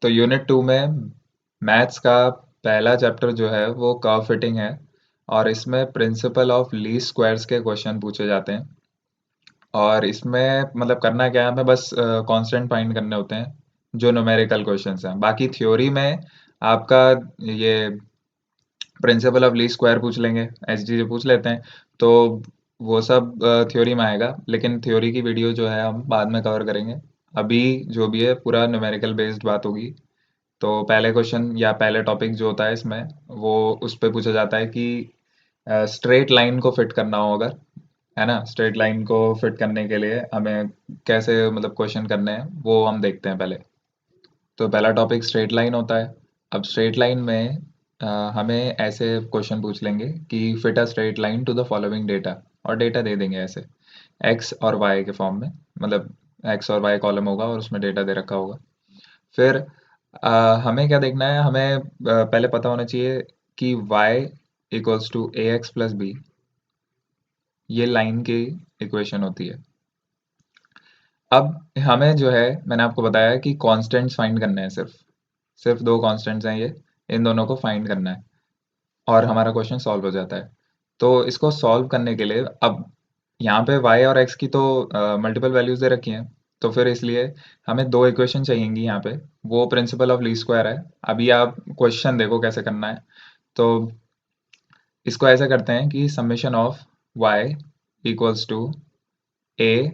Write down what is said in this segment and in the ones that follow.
तो यूनिट 2 में मैथ्स का पहला चैप्टर जो है वो कर्व फिटिंग है और इसमें प्रिंसिपल ऑफ लीस्ट स्क्वायर्स के क्वेश्चन पूछे जाते हैं। और इसमें मतलब करना क्या है, हमें बस कांस्टेंट फाइंड करने होते हैं जो न्यूमेरिकल क्वेश्चंस हैं। बाकी थ्योरी में आपका ये प्रिंसिपल ऑफ लीस्ट स्क्वायर पूछ लेंगे, ऐसी चीज़ें पूछ लेते हैं। तो वो सब थ्योरी में आएगा, लेकिन थ्योरी की वीडियो जो है हम बाद में कवर करेंगे। अभी जो भी है पूरा न्यूमेरिकल बेस्ड बात होगी। तो पहले क्वेश्चन या पहले टॉपिक जो होता है इसमें, वो उस पे पूछा जाता है कि स्ट्रेट लाइन को फिट करना हो अगर, है ना, स्ट्रेट लाइन को फिट करने के लिए हमें कैसे मतलब क्वेश्चन करने हैं वो हम देखते हैं पहले। तो पहला टॉपिक स्ट्रेट लाइन होता है। अब स्ट्रेट लाइन में हमें ऐसे क्वेश्चन पूछ लेंगे कि fit a straight line to the following data, और डेटा दे देंगे ऐसे एक्स और वाई के फॉर्म में। मतलब एक्स और वाई कॉलम होगा और उसमें डेटा दे रखा होगा। फिर हमें क्या देखना है, हमें पहले पता होना चाहिए कि y equals to a x plus b, ये लाइन की इक्वेशन होती है। अब हमें जो है, मैंने आपको बताया कि कांस्टेंट्स फाइंड करने हैं, सिर्फ सिर्फ दो कांस्टेंट्स हैं ये, इन दोनों को फाइंड करना है और हमारा क्वेश्चन सॉल्व हो जाता है। तो इसको सॉल्व करने के लिए अब यहाँ पे y और x की तो मल्टीपल वैल्यूज दे रखी हैं, तो फिर इसलिए हमें दो इक्वेशन चाहिएंगी यहाँ पे। वो प्रिंसिपल ऑफ लीस्ट स्क्वायर है। अभी आप क्वेश्चन देखो कैसे करना है। तो इसको ऐसा करते हैं कि summation of y equals to a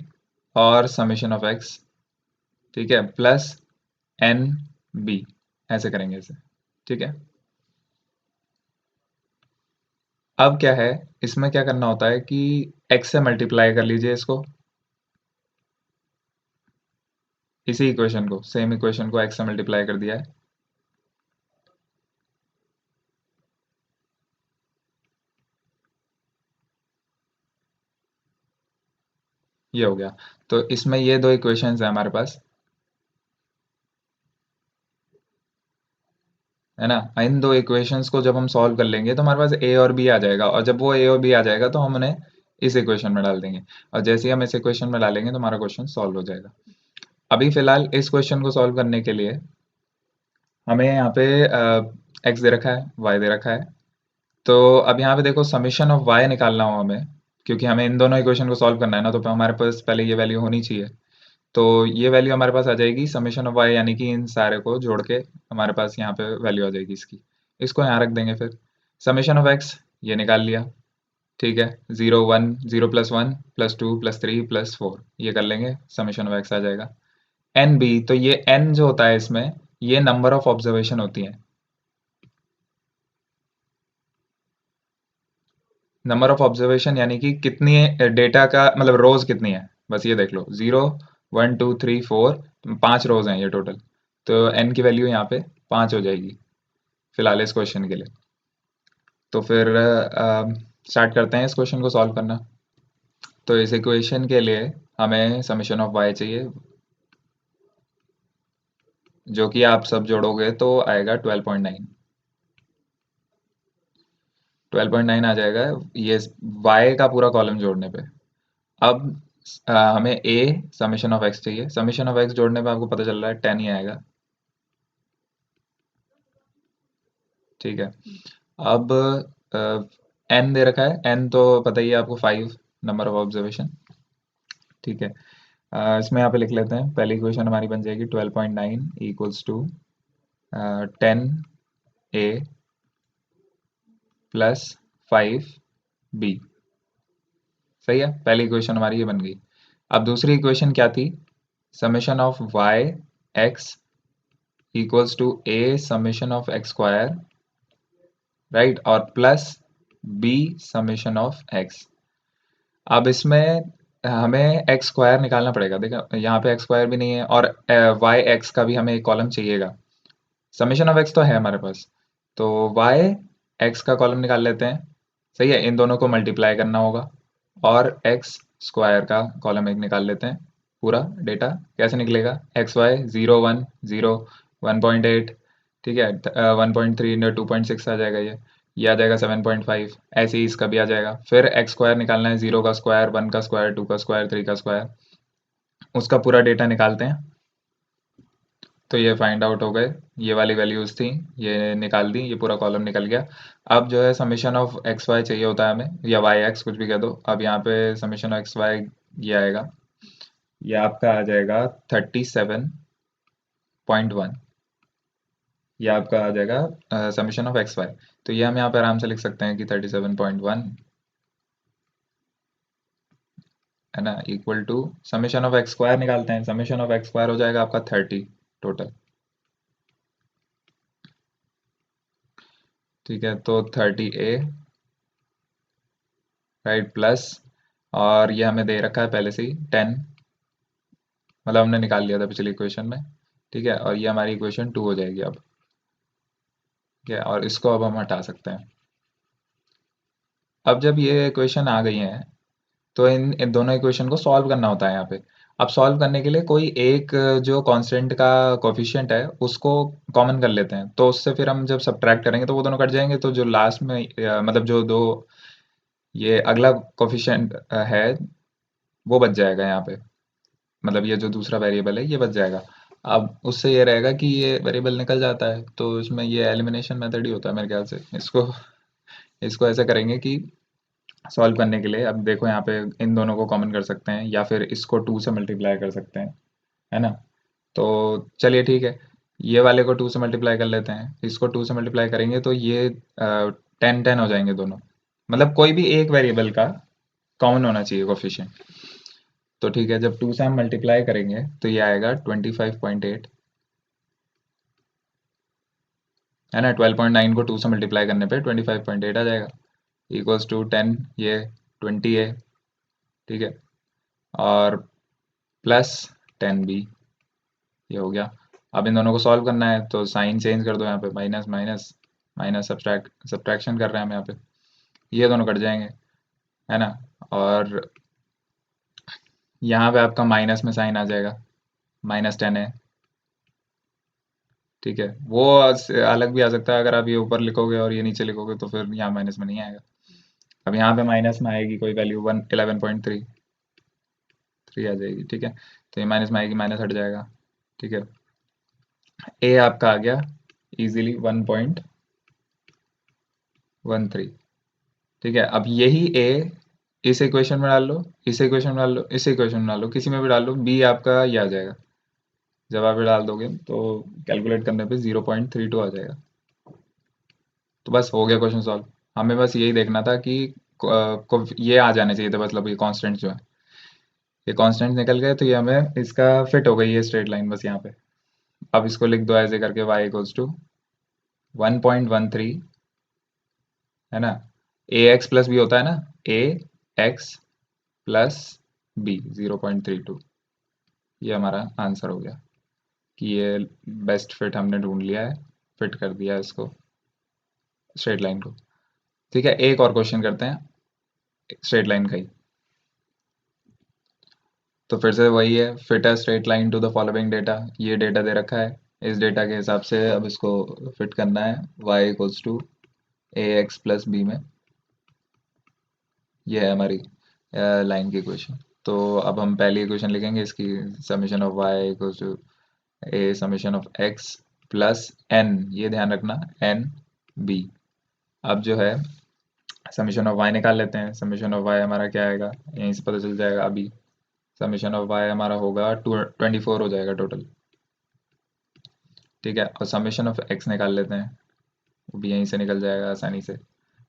और समेशन ऑफ x, ठीक है, प्लस एन बी, ऐसे करेंगे इसे, ठीक है। अब क्या है, इसमें क्या करना होता है कि x से मल्टीप्लाई कर लीजिए इसको, इसी इक्वेशन को, सेम इक्वेशन को x से मल्टीप्लाई कर दिया है। ये हो गया। तो इसमें ये दो इक्वेशंस है हमारे पास, है ना। इन दो इक्वेशंस को जब हम सॉल्व कर लेंगे तो हमारे पास a और b आ जाएगा, और जब वो a और b आ जाएगा तो हम उन्हें इस इक्वेशन में डाल देंगे, और जैसे ही हम इस इक्वेशन में डालेंगे तो हमारा क्वेश्चन सॉल्व हो जाएगा। अभी फिलहाल इस क्वेश्चन को सॉल्व करने के लिए हमें यहाँ पे x दे रखा है, y दे रखा है। तो अब यहाँ पे देखो, समीशन ऑफ y निकालना हो हमें, क्योंकि हमें इन दोनों इक्वेशन को सॉल्व करना है ना, तो हमारे पास पहले ये वैल्यू होनी चाहिए। तो ये वैल्यू हमारे पास आ जाएगी समेशन ऑफ y, यानी कि इन सारे को जोड़ के हमारे पास यहाँ पे वैल्यू आ जाएगी इसकी। इसको यहाँ रख देंगे। फिर समेशन ऑफ x ये निकाल लिया, ठीक है, 0 1 0 + 1 + 2 + 3 + 4 ये कर लेंगे, समेशन ऑफ x आ जाएगा। एन बी, तो ये n जो होता है इसमें, ये नंबर ऑफ ऑब्जर्वेशन होती है। नंबर ऑफ ऑब्जर्वेशन यानी कि कितनी डेटा का मतलब रोज कितनी है, बस ये देख लो। 0 1 2 3 4, 5 रोज हैं ये टोटल। तो एन की वैल्यू यहाँ पे 5 हो जाएगी फिलहाल इस क्वेश्चन के लिए। तो फिर स्टार्ट करते हैं इस क्वेश्चन को सॉल्व करना। तो इस इक्वेशन के लिए हमें समेशन ऑफ y चाहिए, जो कि आप सब जोड़ोगे तो आएगा 12.9। 12.9 आ जाएगा ये y का पूरा कॉलम जोड़ने पे। अब हमें a समेशन ऑफ x चाहिए। समेशन ऑफ x जोड़ने पे आपको पता चल रहा है 10 ही आएगा, ठीक है। अब n दे रखा है, n तो पता ही है आपको, 5 नंबर ऑफ ऑब्जर्वेशन, ठीक है। इसमें यहाँ पे लिख लेते हैं, पहली इक्वेशन हमारी बन जाएगी 12.9 equals to 10a plus 5b। सही है, पहली इक्वेशन हमारी ये बन गई। अब दूसरी इक्वेशन क्या थी, summation of y x equals to a summation of x square, right, और plus b summation of x। अब इसमें हमें एक्स स्क्वायर निकालना पड़ेगा। देखो यहाँ पे एक्स स्क्वायर भी नहीं है, और वाई एक्स का भी हमें एक कॉलम चाहिएगा। समेशन ऑफ एक्स तो है हमारे पास, तो वाई एक्स का कॉलम निकाल लेते हैं। सही है, इन दोनों को मल्टीप्लाई करना होगा, और एक्स स्क्वायर का कॉलम एक निकाल लेते हैं। पूरा डेटा कैसे निकलेगा, एक्स वाई 0 1 0 1.8, ठीक है, 1.3 इंटू 2.6 आ जाएगा ये आ जाएगा 7.5। ऐसे ही इसका भी आ जाएगा। फिर एक्स स्क्वायर निकालना है, 0 का स्क्वायर, 1 का स्क्वायर, 2 का स्क्वायर, 3 का स्क्वायर, उसका पूरा डेटा निकालते हैं। तो ये फाइंड आउट हो गए, ये वाली वैल्यूज थी, ये निकाल दी, ये पूरा कॉलम निकल गया। अब जो है समीशन ऑफ एक्स वाई चाहिए होता है हमें, या वाई एक्स कुछ भी कह दो। अब यहाँ पे समीशन ऑफ एक्स वाई ये आएगा, ये आपका आ जाएगा 37.1। ये आपका आ जाएगा समीशन ऑफ एक्स वाई। तो ये हम यहाँ पे आराम से लिख सकते हैं कि 37.1 है ना, equal to summation of x square निकालते हैं। समीशन ऑफ एक्स स्क्वायर हो जाएगा आपका 30 टोटल। ठीक है, तो 30A राइट प्लस, और ये हमें दे रखा है पहले से ही 10, मतलब हमने निकाल लिया था पिछली इक्वेशन में। ठीक है, और ये हमारी इक्वेशन 2 हो जाएगी अब। ठीक है, और इसको अब हम हटा सकते हैं। अब जब ये इक्वेशन आ गई है तो इन दोनों इक्वेशन को सॉल्व करना होता है यहाँ पे। अब सॉल्व करने के लिए कोई एक जो कांस्टेंट का कोफिशिएंट है उसको कॉमन कर लेते हैं, तो उससे फिर हम जब सब्ट्रैक्ट करेंगे तो वो दोनों कट जाएंगे, तो जो लास्ट में मतलब जो दो ये अगला कोफिशिएंट है वो बच जाएगा यहाँ पे, मतलब ये जो दूसरा वेरिएबल है ये बच जाएगा। अब उससे ये रहेगा कि ये वेरिएबल निकल जाता है, तो इसमें ये एलिमिनेशन मेथड ही होता है मेरे ख्याल से। इसको इसको ऐसा करेंगे कि सॉल्व करने के लिए, अब देखो यहाँ पे इन दोनों को कॉमन कर सकते हैं या फिर इसको 2 से मल्टीप्लाई कर सकते हैं, है ना। तो चलिए ठीक है, ये वाले को 2 से मल्टीप्लाई कर लेते हैं, इसको 2 से मल्टीप्लाई करेंगे तो ये 10 10 हो जाएंगे दोनों, मतलब कोई भी एक वेरिएबल का कॉमन होना चाहिए कोफिशिएंट। तो ठीक है, जब 2 से हम मल्टीप्लाई करेंगे तो ये आएगा 25.8, है ना। 12.9 को 2 से मल्टीप्लाई करने पे 25.8 आ जाएगा, इक्वल्स टू 10, ये 20 है। ठीक है, और प्लस 10B, ये हो गया। अब इन दोनों को सॉल्व करना है तो साइन चेंज कर दो, यहाँ पे माइनस माइनस माइनस, सब्ट्रैक्शन कर रहे हैं हम यहाँ पे, ये दोनों कट जाएंगे, है ना। और यहाँ पे आपका माइनस में साइन आ जाएगा, -10 है। ठीक है, वो अलग भी आ सकता है, अगर आप ये ऊपर लिखोगे और ये नीचे लिखोगे तो फिर यहाँ माइनस में नहीं आएगा। अब यहाँ पे माइनस में आएगी कोई वैल्यू 11.3 आ जाएगी। ठीक है, तो ये माइनस में आएगी, माइनस हट जाएगा। ठीक है, ए आपका आ गया इजीली 1.13। ठीक है, अब यही ए इस इक्वेशन में डाल लो, इस इक्वेशन में डाल लो, इस इक्वेशन में डाल लो, किसी में भी डाल लो, बी आपका ये आ जाएगा। जब आप ये डाल दोगे तो कैलकुलेट करने पे 0.32 आ जाएगा। तो बस हो गया क्वेश्चन सॉल्व। हमें बस यही देखना था कि ये आ जाने चाहिए थे, मतलब ये कांस्टेंट जो है, ये कांस्टेंट निकल गए तो ये हमें इसका फिट हो गई है स्ट्रेट लाइन बस यहाँ पे। अब इसको लिख दो ऐसे करके, y इक्वल्स टू 1.13, है ना। ए एक्स प्लस बी होता है ना, ए एक्स प्लस बी 0.32, ये हमारा आंसर हो गया कि ये बेस्ट फिट हमने ढूंढ लिया है, फिट कर दिया है इसको, स्ट्रेट लाइन को। ठीक है, एक और क्वेश्चन करते हैं स्ट्रेट लाइन का ही। तो फिर से वही है, fit a straight line to the following data. ये डेटा दे रखा है, इस डेटा के हिसाब से अब इसको फिट करना है, y equals to a x plus b में। ये है हमारी लाइन की इक्वेशन। तो अब हम पहली इक्वेशन लिखेंगे इसकी, summation of y equals to a summation of x plus n, ये ध्यान रखना n b। अब जो है समीशन ऑफ y निकाल लेते हैं। समीशन ऑफ y हमारा क्या आएगा, यहीं से पता चल जाएगा अभी। समीशन ऑफ y हमारा होगा 24 हो जाएगा टोटल। ठीक है, और समीशन ऑफ x निकाल लेते हैं, वो भी यहीं से निकल जाएगा आसानी से।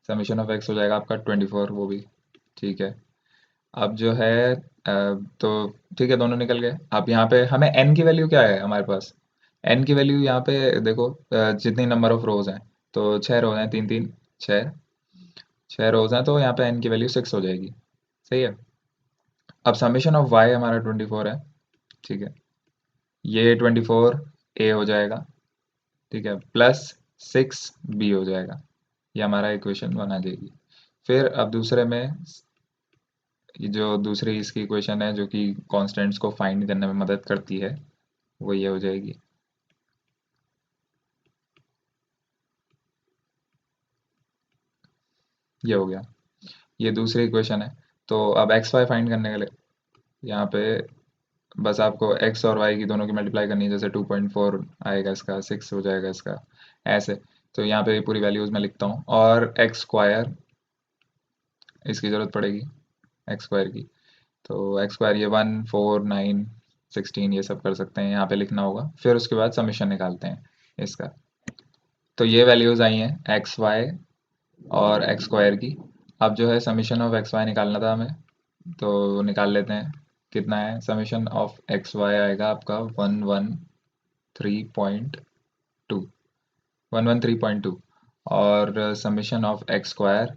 समीशन ऑफ x हो जाएगा आपका 24, वो भी ठीक है। अब जो है तो ठीक है, दोनों निकल गए। अब यहाँ पे हमें n की वैल्यू क्या है हमारे पास, n की वैल्यू यहाँ पे देखो, जितनी नंबर ऑफ रोज हैं, तो 6 रोज हैं, 3 3 6, 6 रोज हैं, तो यहाँ पे n की वैल्यू 6 हो जाएगी। सही है। अब समीशन ऑफ y हमारा 24 है। ठीक है, ये 24 a हो जाएगा। ठीक है, प्लस 6b हो जाएगा, ये हमारा इक्वेशन बना देगी। फिर अब दूसरे में ये जो दूसरी इसकी इक्वेशन है जो कि कॉन्स्टेंट्स को फाइंड करने में मदद करती है, वो ये हो जाएगी। ये हो गया, ये दूसरी इक्वेशन है। तो अब एक्स वाई फाइंड करने के लिए यहाँ पे बस आपको x और y की दोनों की मल्टीप्लाई करनी है, जैसे 2.4 आएगा इसका, 6 हो जाएगा इसका, ऐसे। तो यहाँ पे पूरी वैल्यूज मैं लिखता हूँ, और एक्स स्क्वायर इसकी ज़रूरत पड़ेगी, एक्स स्क्वायर की। तो एक्स स्क्वायर ये 1, 4, 9, 16 ये सब कर सकते हैं, यहाँ पे लिखना होगा। फिर उसके बाद समीशन निकालते हैं इसका। तो ये वैल्यूज आई हैं एक्स वाई और एक्स स्क्वायर की। अब जो है समीशन ऑफ एक्स वाई निकालना था हमें, तो निकाल लेते हैं। कितना है समीशन ऑफ एक्स वाई आएगा आपका 113.2, 113.2। और समीशन ऑफ एक्स स्क्वायर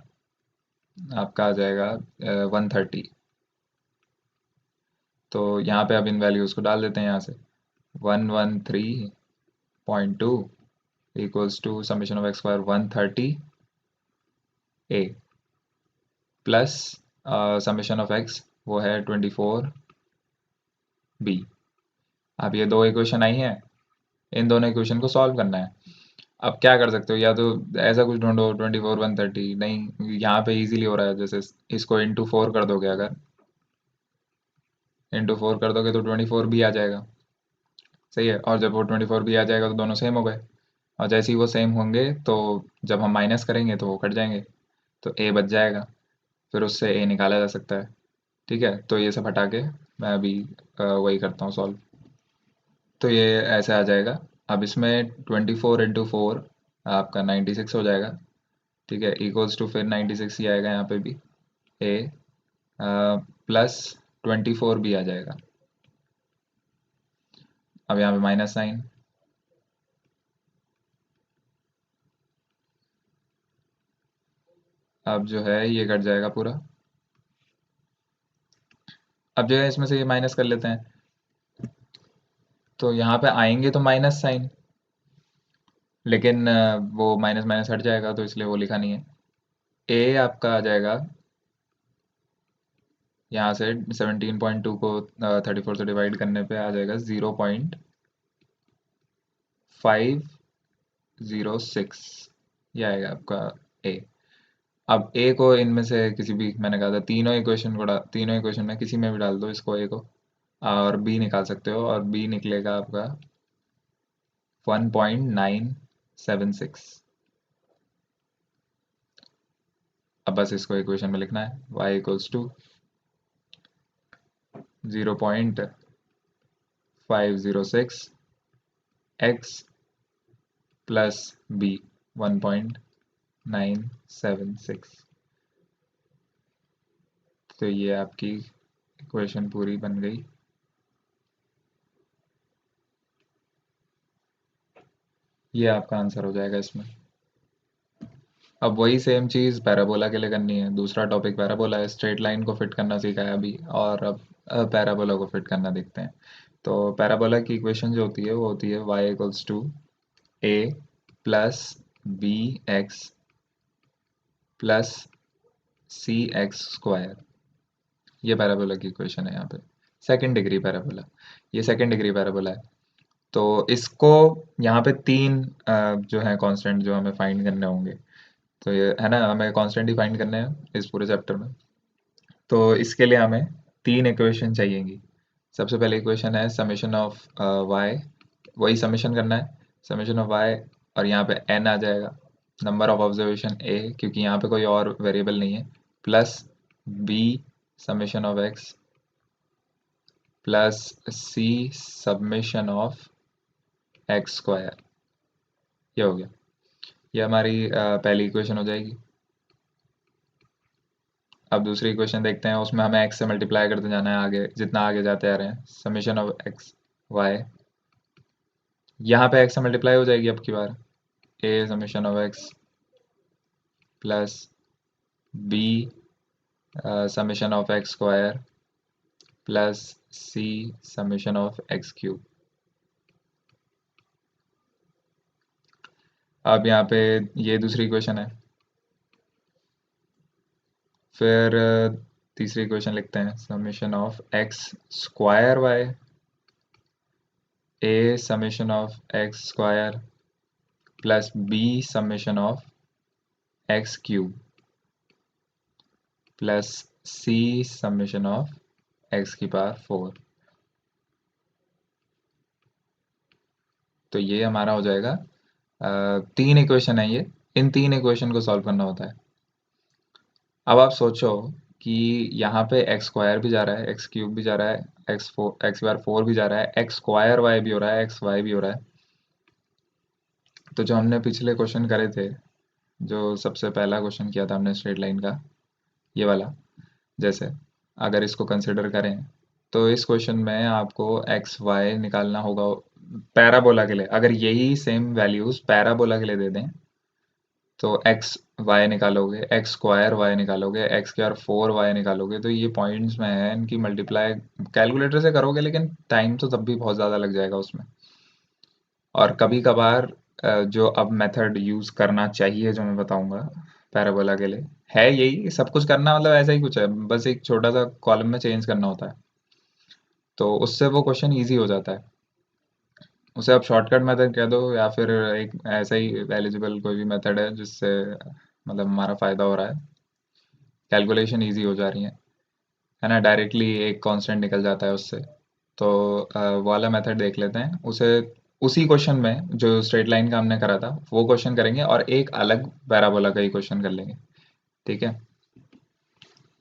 आपका आ जाएगा 130। तो यहाँ पे अब इन वैल्यूज़ को डाल देते हैं यहाँ से। 113.2 equals to summation of x square 130 a plus summation of x वो है 24 बी। अब ये दो इक्वेशन आई हैं, इन दोनों इक्वेशन को सॉल्व करना है। अब क्या कर सकते हो, या तो ऐसा कुछ ढूंढो 24 130, नहीं यहाँ पे इजीली हो रहा है, जैसे इसको इंटू 4 कर दोगे, अगर इंटू 4 कर दोगे तो 24 भी आ जाएगा, सही है। और जब वो 24 भी आ जाएगा तो दोनों सेम हो गए, और जैसे ही वो सेम होंगे तो जब हम माइनस करेंगे तो वो कट जाएंगे, तो ए बच जाएगा। फिर उससे ए निकाला जा सकता है। ठीक है, तो ये सब हटा के मैं अभी वही करता हूँ सॉल्व। तो ये ऐसे आ जाएगा। अब इसमें 24 × 4 आपका 96 हो जाएगा। ठीक है, इक्वल्स टू फिर 96 ही आएगा यहाँ पे भी, ए प्लस 24 भी आ जाएगा। अब यहाँ पे माइनस साइन, अब जो है ये कट जाएगा पूरा। अब जो है इसमें से ये माइनस कर लेते हैं, तो यहाँ पे आएंगे तो माइनस साइन, लेकिन वो माइनस माइनस हट जाएगा, तो इसलिए वो लिखा नहीं है। ए आपका आ जाएगा यहाँ से 17.2 को 34 से डिवाइड करने पे आ जाएगा 0.506, ये आएगा आपका ए। अब ए को इनमें से किसी भी, मैंने कहा था तीनों इक्वेशन को तीनों इक्वेशन में किसी में भी डाल दो इसको, ए को, और बी निकाल सकते हो, और बी निकलेगा आपका 1.976। अब बस इसको इक्वेशन में लिखना है, y equals to 0.506 x plus b 1.976। तो ये आपकी इक्वेशन पूरी बन गई। ये आपका आंसर हो जाएगा इसमें। अब वही सेम चीज़ पैराबोला के लिए करनी है। दूसरा टॉपिक पैराबोला है, स्ट्रेट लाइन को फिट करना सीखा है अभी, और अब पैराबोला को फिट करना देखते हैं। तो पैराबोला की इक्वेशन जो होती है वो होती है y equals to a plus b x plus c x square. ये पैराबोला की इक्वेशन है यहाँ पे, सेकंड डिग्री पैराबोला। ये सेकंड डिग्री पैराबोला है। तो इसको यहाँ पे तीन जो है कांस्टेंट जो हमें फाइंड करने होंगे। तो ये है ना, हमें कांस्टेंट ही फाइंड करने हैं इस पूरे चैप्टर में। तो इसके लिए हमें तीन इक्वेशन चाहिएंगी। सबसे पहले इक्वेशन है समेशन ऑफ वाई, वही समेशन करना है, समेशन ऑफ वाई, और यहाँ पे एन आ जाएगा, नंबर ऑफ ऑब्जर्वेशन ए, क्योंकि यहाँ पे कोई और वेरिएबल नहीं है, plus B summation of x plus c summation of x square. ये हो गया, ये हमारी पहली इक्वेशन हो जाएगी। अब दूसरी इक्वेशन देखते हैं, उसमें हमें x से मल्टीप्लाई करते जाना है आगे, जितना आगे जाते आ रहे हैं। समेशन ऑफ एक्स वाई, यहाँ पे x से मल्टीप्लाई हो जाएगी अब की बार, a summation of x plus b summation of x square plus c summation of x cube. अब यहाँ पे ये दूसरी इक्वेशन है। फिर तीसरी इक्वेशन लिखते हैं, summation of x square y, a summation of x square plus b summation of x cube plus c summation of x की पावर 4। तो ये हमारा हो जाएगा 3 इक्वेशन है ये, इन 3 इक्वेशन को सॉल्व करना होता है। अब आप सोचो कि यहाँ पे एक्स स्क्वायर भी जा रहा है, एक्स क्यूब भी जा रहा है, एक्स बार 4 भी जा रहा है, एक्स स्क्वायर वाई भी हो रहा है, एक्स वाई भी हो रहा है। तो जो हमने पिछले क्वेश्चन करे थे, जो सबसे पहला क्वेश्चन किया था हमने स्ट्रेट लाइन का, ये वाला, जैसे अगर इसको कंसिडर करें तो इस क्वेश्चन में आपको एक्स वाई निकालना होगा पैराबोला के लिए। अगर यही सेम वैल्यूज पैराबोला के लिए दे दें तो एक्स वाई निकालोगे, एक्स स्क्वायर वाई निकालोगे, एक्स के और 4 वाई निकालोगे, तो ये पॉइंट्स में है, इनकी मल्टीप्लाई कैलकुलेटर से करोगे लेकिन टाइम तो तब भी बहुत ज़्यादा लग जाएगा उसमें। और कभी कभार जो अब मेथड यूज़ करना चाहिए जो मैं बताऊंगा पैराबोला के लिए, है यही सब कुछ करना, मतलब ऐसा ही कुछ है, बस एक छोटा सा कॉलम में चेंज करना होता है, तो उससे वो क्वेश्चन ईजी हो जाता है। उसे आप शॉर्टकट मेथड कह दो या फिर एक ऐसा ही एलिजिबल कोई भी मेथड है जिससे मतलब हमारा फ़ायदा हो रहा है, कैलकुलेशन इजी हो जा रही है ना, डायरेक्टली एक कांस्टेंट निकल जाता है उससे। तो वो वाला मेथड देख लेते हैं, उसे उसी क्वेश्चन में जो स्ट्रेट लाइन का हमने करा था वो क्वेश्चन करेंगे और एक अलग पैराबोला का ही क्वेश्चन कर लेंगे। ठीक है,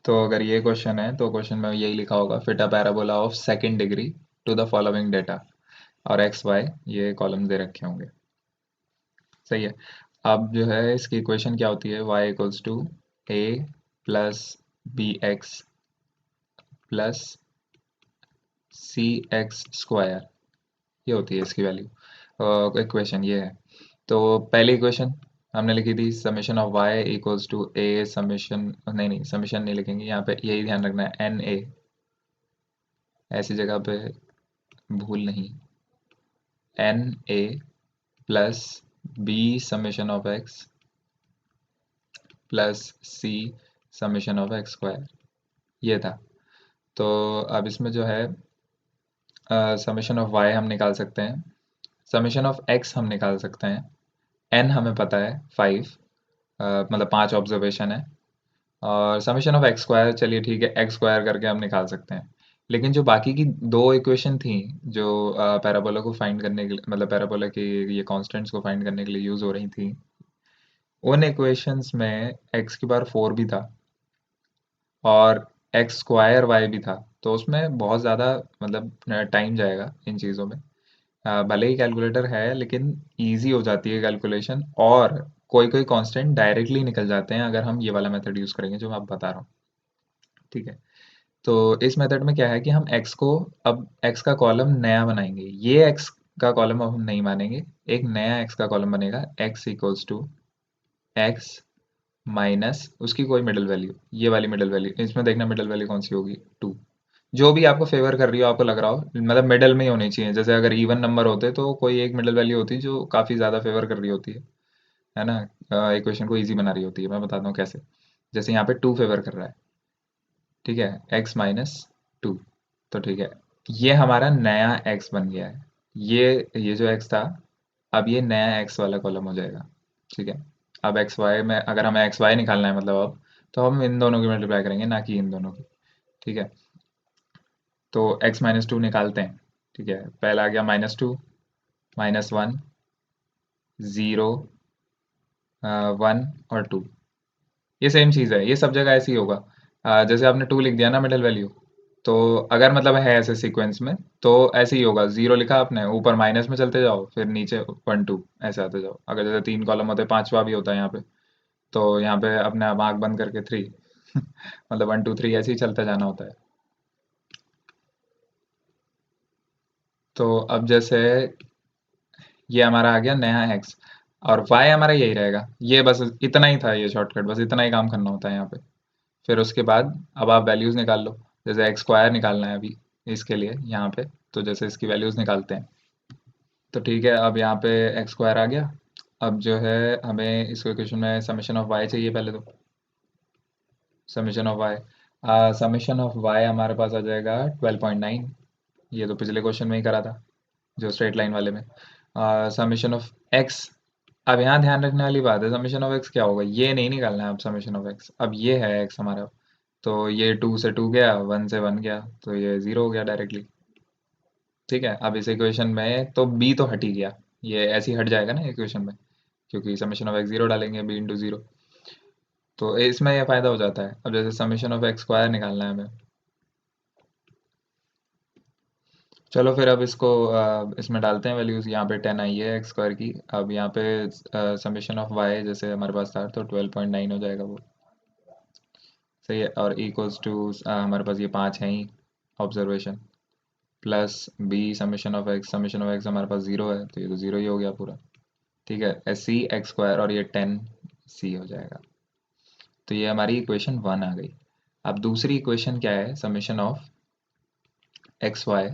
तो अगर ये क्वेश्चन है तो क्वेश्चन में यही लिखा होगा, fit a parabola of second degree to the following data, और एक्स वाई ये कॉलम दे रखे होंगे। सही है। अब जो है इसकी इक्वेशन क्या होती है, y equals to a plus b x plus c x square, ये होती है इसकी वैल्यू। इक्वेशन ये है। तो पहली इक्वेशन हमने लिखी थी summation of y equals to a summation, नहीं नहीं समेशन नहीं लिखेंगे यहाँ पे, यही ध्यान रखना है एन ए, ऐसी जगह पे भूल नहीं, n a plus B summation of x plus c summation of x square, ये था। तो अब इसमें जो है समेशन ऑफ वाई हम निकाल सकते हैं, समेशन ऑफ एक्स हम निकाल सकते हैं, एन हमें पता है 5, मतलब 5 ऑब्जर्वेशन है, और समेशन ऑफ एक्स स्क्वायर चलिए ठीक है एक्स स्क्वायर करके हम निकाल सकते हैं। लेकिन जो बाकी की 2 इक्वेशन थी जो पैराबोला को फाइंड करने के लिए, मतलब पैराबोला के ये कांस्टेंट्स को फाइंड करने के लिए यूज हो रही थी, उन इक्वेशंस में एक्स की बार 4 भी था और एक्स स्क्वायर वाई भी था, तो उसमें बहुत ज़्यादा मतलब टाइम जाएगा इन चीज़ों में। भले ही कैलकुलेटर है लेकिन इजी हो जाती है कैलकुलेशन, और कोई कोई कांस्टेंट डायरेक्टली निकल जाते हैं अगर हम ये वाला मेथड यूज़ करेंगे जो मैं अब बता रहा हूँ। ठीक है, तो इस मेथड में क्या है कि हम x को, अब x का कॉलम नया बनाएंगे, ये x का कॉलम अब हम नहीं मानेंगे, एक नया x का कॉलम बनेगा, x equals to x minus उसकी कोई मिडल वैल्यू, ये वाली मिडल वैल्यू, इसमें देखना मिडल वैल्यू कौन सी होगी, 2, जो भी आपको फेवर कर रही हो, आपको लग रहा हो मतलब मिडल में ही होनी चाहिए। जैसे अगर इवन नंबर होते तो कोई एक मिडल वैल्यू होती जो काफ़ी ज़्यादा फेवर कर रही होती है ना, इक्वेशन को इजी बना रही होती है। मैं बताता हूँ कैसे। जैसे यहाँ पे 2 फेवर कर रहा है, ठीक है, x माइनस 2, तो ठीक है, ये हमारा नया x बन गया है, ये जो x था अब ये नया x वाला कॉलम हो जाएगा। ठीक है, अब एक्स वाई में अगर हमें एक्स वाई निकालना है मतलब अब, तो हम इन दोनों की मल्टीप्लाई करेंगे ना कि इन दोनों की। ठीक है, तो x माइनस 2 निकालते हैं। ठीक है, पहला आ गया -2, -1, 0, 1 और 2, ये सेम चीज़ है, ये सब जगह ऐसे ही होगा। जैसे आपने 2 लिख दिया ना मिडिल वैल्यू, तो अगर मतलब है ऐसे सीक्वेंस में तो ऐसे ही होगा, 0 लिखा आपने, ऊपर माइनस में चलते जाओ, फिर नीचे 1 2 ऐसे आते जाओ। अगर जैसे 3 कॉलम होते, पांचवा भी होता है यहाँ पे, तो यहाँ पे अपने आप आँख बंद करके 3 मतलब 1 2 3 ऐसे ही चलते जाना होता है। तो अब जैसे ये हमारा आ गया नया एक्स, और वाई हमारा यही रहेगा, ये बस इतना ही था, ये शॉर्टकट, बस इतना ही काम करना होता है यहाँ पे। फिर उसके बाद अब आप वैल्यूज़ निकाल लो, जैसे एक्स स्क्वायर निकालना है अभी इसके लिए यहाँ पे, तो जैसे इसकी वैल्यूज़ निकालते हैं। तो ठीक है, अब यहाँ पे एक्स स्क्वायर आ गया। अब जो है हमें इस इक्वेशन में समेशन ऑफ वाई चाहिए पहले, तो summation of y, summation of y हमारे पास आ जाएगा 12.9, ये तो पिछले क्वेश्चन में ही करा था जो स्ट्रेट लाइन वाले में। समेशन ऑफ एक्स, अब यहाँ ध्यान रखने वाली बात है, समेशन ऑफ एक्स क्या होगा, ये नहीं निकालना है अब समेशन ऑफ एक्स, अब ये है एक्स हमारा, तो ये 2 से 2 गया, 1 से 1 गया, तो ये 0 हो गया डायरेक्टली। ठीक है, अब इस इक्वेशन में तो b तो हट ही गया, ये ऐसे ही हट जाएगा ना इक्वेशन में, क्योंकि समेशन ऑफ एक्स जीरो डालेंगे बी इंटू जीरो, तो इसमें यह फायदा हो जाता है। अब जैसे समेशन ऑफ एक्स स्क्वायर निकालना है हमें, चलो फिर अब इसको इसमें डालते हैं वैल्यूज। यहाँ पे 10 आई है एक्स स्क्वायर की। अब यहाँ पे समेशन ऑफ वाई जैसे हमारे पास था तो 12.9 हो जाएगा वो, सही है। और इक्वल्स टू हमारे पास ये 5 है ही observation, plus B summation of X हमारे पास जीरो है तो ये तो जीरो ही हो गया पूरा, ठीक है। एस सी एक्स स्क्वायर और ये 10 सी हो जाएगा। तो ये हमारी इक्वेशन 1 आ गई। अब दूसरी इक्वेशन क्या है, समेशन ऑफ एक्स वाई।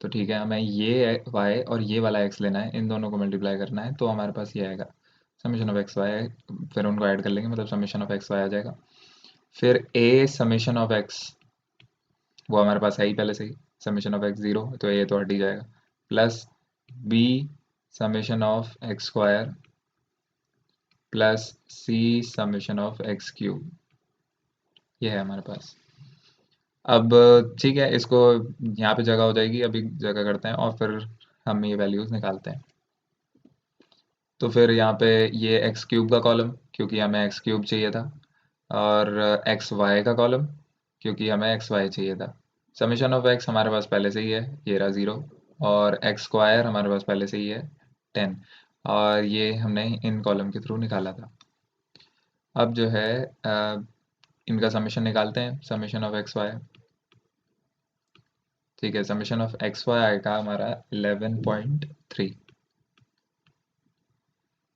तो ठीक है, हमें ये वाई और ये वाला एक्स लेना है, इन दोनों को मल्टीप्लाई करना है, तो हमारे पास ये आएगा समेशन ऑफ एक्स वाई। फिर उनको ऐड कर लेंगे, मतलब समेशन ऑफ एक्स वाई आ जाएगा। फिर ए समेशन ऑफ एक्स, वो हमारे पास है ही पहले से ही, समेशन ऑफ एक्स जीरो, तो ये तो हट ही जाएगा। Plus B summation of x square plus c summation of x cube, ये है हमारे पास। अब ठीक है, इसको यहाँ पे जगह हो जाएगी, अभी जगह करते हैं और फिर हम ये वैल्यूज निकालते हैं। तो फिर यहाँ पे ये एक्स क्यूब का कॉलम, क्योंकि हमें एक्स क्यूब चाहिए था, और एक्स वाई का कॉलम, क्योंकि हमें एक्स वाई चाहिए था। समेशन ऑफ एक्स हमारे पास पहले से ही है, ये रहा ज़ीरो, और एक्स स्क्वायर हमारे पास पहले से ही है 10, और ये हमने इन कॉलम के थ्रू निकाला था। अब जो है इनका समेशन निकालते हैं, समेशन ऑफ एक्स वाई। ठीक है, समेशन ऑफ एक्स वाई आएगा हमारा 11.3,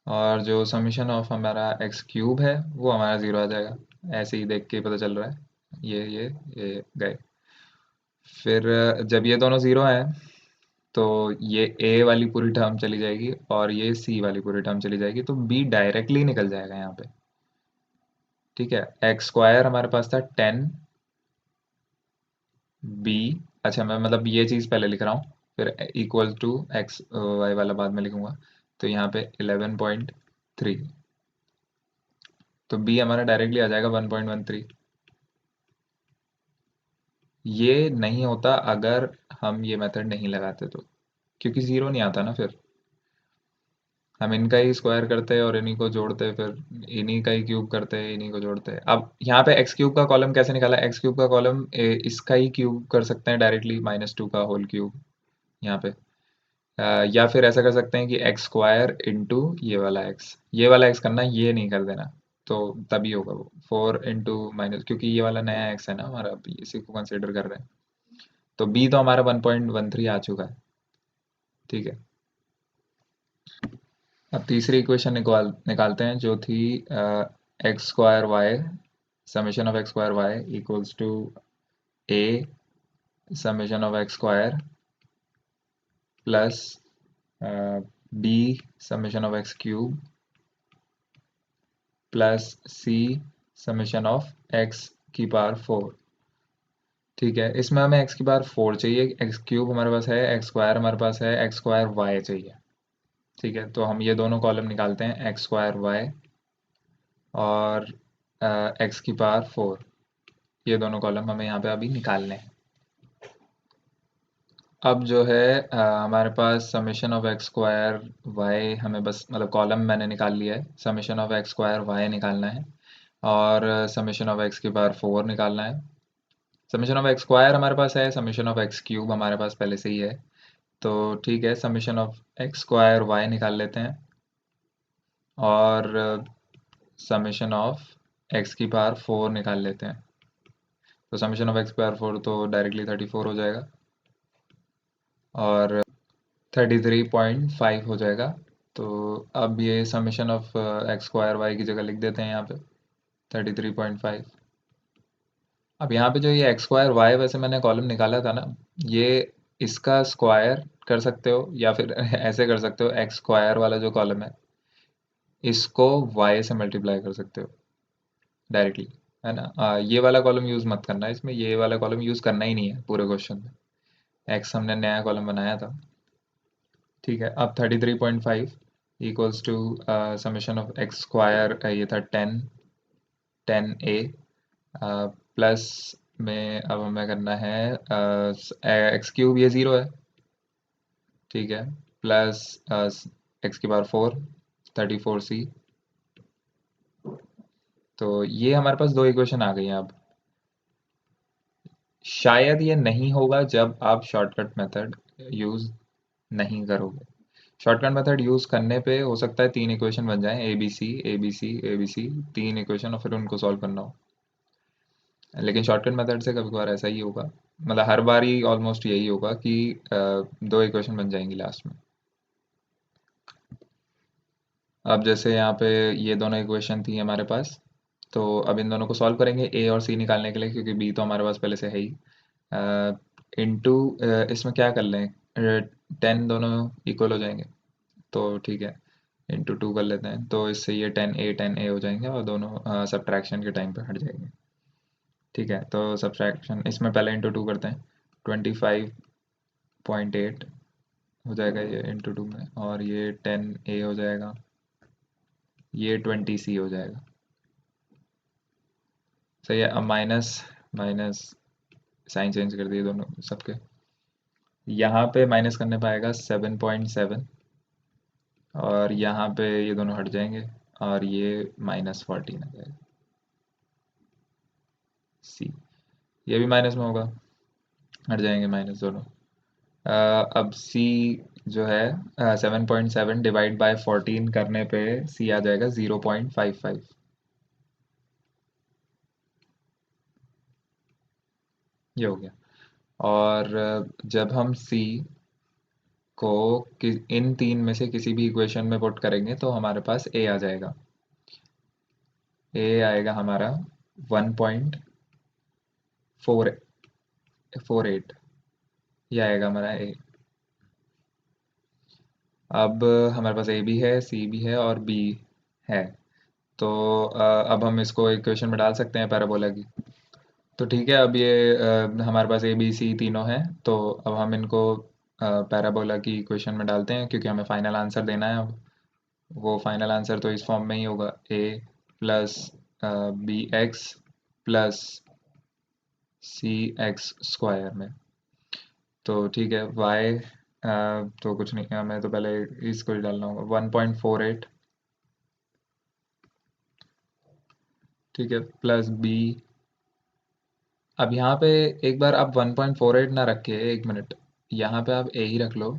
और जो समेशन ऑफ हमारा एक्स क्यूब है वो हमारा ज़ीरो आ जाएगा। ऐसे ही देख के पता चल रहा है, ये गए। फिर जब ये दोनों ज़ीरो हैं तो ये ए वाली पूरी टर्म चली जाएगी और ये सी वाली पूरी टर्म चली जाएगी, तो बी डायरेक्टली निकल जाएगा यहाँ पे। ठीक है, एक्स स्क्वायर हमारे पास था 10 बी, अच्छा मैं मतलब ये चीज़ पहले लिख रहा हूँ, फिर इक्वल टू एक्स वाई वाला बाद में लिखूंगा। तो यहाँ पे 11.3, तो बी हमारा डायरेक्टली आ जाएगा 1.13। ये नहीं होता अगर हम ये मेथड नहीं लगाते तो, क्योंकि ज़ीरो नहीं आता ना फिर। हम इनका ही स्क्वायर करते हैं और इन्हीं को जोड़ते हैं, फिर इन्हीं का ही क्यूब करते हैं, इन्हीं को जोड़ते हैं। अब यहाँ पे एक्स क्यूब का कॉलम कैसे निकाला, एक्स क्यूब का कॉलम इसका ही क्यूब कर सकते हैं डायरेक्टली, -2 का होल क्यूब यहाँ पे। या फिर ऐसा कर सकते हैं कि एक्स स्क्वायर इंटू ये वाला एक्स, ये वाला एक्स करना, ये नहीं कर देना, तो तभी होगा वो 4 इंटू माइनस, क्योंकि ये वाला नया एक्स है ना हमारा, अभी इसी को कंसिडर कर रहे हैं। तो बी तो हमारा 1.13 आ चुका है, ठीक है। अब तीसरी इक्वेशन निकालते हैं, जो थी x square y, summation of x square y equals to a summation of x square plus B summation of x cube plus c summation of x की पावर 4। ठीक है, इसमें हमें एक्स की पावर 4 चाहिए, एक्स क्यूब हमारे पास है, x square हमारे पास है, एक्स स्क्वायर वाई चाहिए। ठीक है, तो हम ये दोनों कॉलम निकालते हैं, एक्स स्क्वायर वाई और एक्स की पावर 4, ये दोनों कॉलम हमें यहाँ पे अभी निकालने हैं। अब जो है हमारे पास summation of x square Y, हमें बस मतलब कॉलम मैंने निकाल लिया है, summation of x square Y निकालना है, और समेशन ऑफ एक्स की पावर 4 निकालना है। समेशन ऑफ एक्स स्क्वायर हमारे पास है, समेशन ऑफ एक्स क्यूब हमारे पास पहले से ही है, तो ठीक है, summation of x square y निकाल लेते हैं, और समेशन ऑफ एक्स की पावर 4 निकाल लेते हैं। तो समेशन ऑफ एक्स पावर 4 तो डायरेक्टली 34 हो जाएगा, और 33.5 हो जाएगा। तो अब ये summation of x square y की जगह लिख देते हैं यहाँ पे 33.5। अब यहाँ पे जो ये एक्स स्क्वायर वाई वैसे मैंने कॉलम निकाला था ना, ये इसका स्क्वायर कर सकते हो या फिर ऐसे कर सकते हो, एक्स स्क्वायर वाला जो कॉलम है इसको वाई से मल्टीप्लाई कर सकते हो डायरेक्टली, है ना। ये वाला कॉलम यूज़ मत करना है इसमें, ये वाला कॉलम यूज़ करना ही नहीं है पूरे क्वेश्चन में, एक्स हमने नया कॉलम बनाया था। ठीक है, अब 33.5 equals to summation of x square, ये था 10 ए प्लस में अब हमें करना है एक्स क्यूब, ये ज़ीरो है, ठीक है, प्लस एक्स की पावर 4, 34c। तो ये हमारे पास दो इक्वेशन आ गई हैं अब। शायद ये नहीं होगा जब आप शॉर्टकट मेथड यूज नहीं करोगे। शॉर्टकट मेथड यूज करने पे हो सकता है तीन इक्वेशन बन जाएं, a b c a b c a b c, तीन इक्वेशन, और फिर उनको सॉल्व करना हो। लेकिन शॉर्टकट मेथड से कभी कभार ऐसा ही होगा, मतलब हर बार ही ऑलमोस्ट यही होगा कि दो इक्वेशन बन जाएंगी लास्ट में। अब जैसे यहाँ पे ये दोनों इक्वेशन थी हमारे पास, तो अब इन दोनों को सॉल्व करेंगे ए और सी निकालने के लिए, क्योंकि बी तो हमारे पास पहले से है ही। इनटू इसमें क्या कर लें, 10 दोनों इक्वल हो जाएंगे, तो ठीक है, इंटू 2 कर लेते हैं, तो इससे ये 10 ए हो जाएंगे और दोनों सब्ट्रैक्शन के टाइम पे हट जाएंगे। ठीक है, तो सब्ट्रैक्शन इसमें पहले इंटू 2 करते हैं, 25.8 हो जाएगा ये इंटू 2 में, और ये 10 ए हो जाएगा, ये 20 सी हो जाएगा। सही है। अब माइनस माइनस साइन चेंज कर दिए दोनों सबके, यहाँ पे माइनस करने पाएगा 7.7, और यहाँ पे ये दोनों हट जाएंगे, और ये -14 आ जाएगा। सी, ये भी माइनस में होगा, हट जाएंगे माइनस दोनों। अब सी जो है 7.7 डिवाइड बाय 14 करने पे सी आ जाएगा 0.55। ये हो गया। और जब हम सी को इन तीन में से किसी भी इक्वेशन में पुट करेंगे तो हमारे पास ए आ जाएगा। ए आएगा हमारा 1.448, ये आएगा हमारा ए। अब हमारे पास ए भी है, सी भी है, और बी है, तो अब हम इसको इक्वेशन में डाल सकते हैं पैराबोला की। तो ठीक है, अब ये हमारे पास ए बी सी तीनों हैं, तो अब हम इनको पैराबोला की इक्वेशन में डालते हैं, क्योंकि हमें फाइनल आंसर देना है अब। वो फाइनल आंसर तो इस फॉर्म में ही होगा, ए plus b x plus c x square में। तो ठीक है, वाई तो कुछ नहीं, हमें तो पहले इसको ही डालना होगा, 1.48, ठीक है, प्लस बी। अब यहाँ पे एक बार आप 1.48 ना रख के, एक मिनट, यहाँ पे आप ए ही रख लो,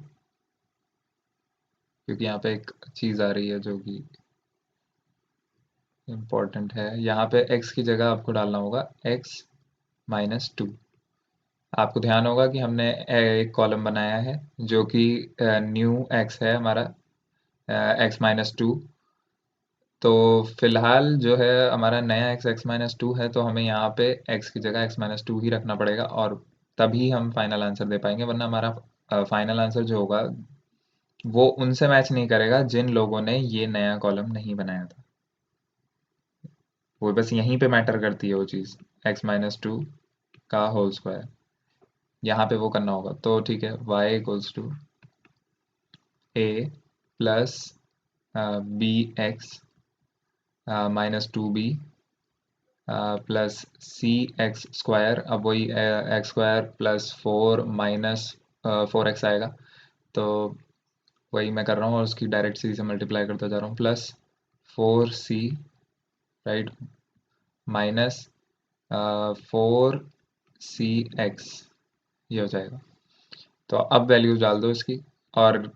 क्योंकि यहाँ पे एक चीज़ आ रही है जो कि इम्पोर्टेंट है। यहाँ पे x की जगह आपको डालना होगा x-2। आपको ध्यान होगा कि हमने एक कॉलम बनाया है जो कि न्यू x है हमारा, x-2। तो फिलहाल जो है हमारा नया x है, तो हमें यहाँ पे x की जगह x-2 ही रखना पड़ेगा, और तभी हम फाइनल आंसर दे पाएंगे, वरना हमारा फाइनल आंसर जो होगा वो उनसे मैच नहीं करेगा जिन लोगों ने ये नया कॉलम नहीं बनाया था। वो बस यहीं पे मैटर करती है वो चीज़, x-2 का होल स्क्वायर, यहाँ पे वो करना होगा। तो ठीक है, y = a plus b x -2b plus c x square. अब वही एक्स स्क्वायर प्लस 4 - 4x आएगा, तो वही मैं कर रहा हूँ, और उसकी डायरेक्ट सी से मल्टीप्लाई करता जा रहा हूँ, plus 4c, right, minus 4cx, ये हो जाएगा। तो अब वैल्यूज डाल दो इसकी, और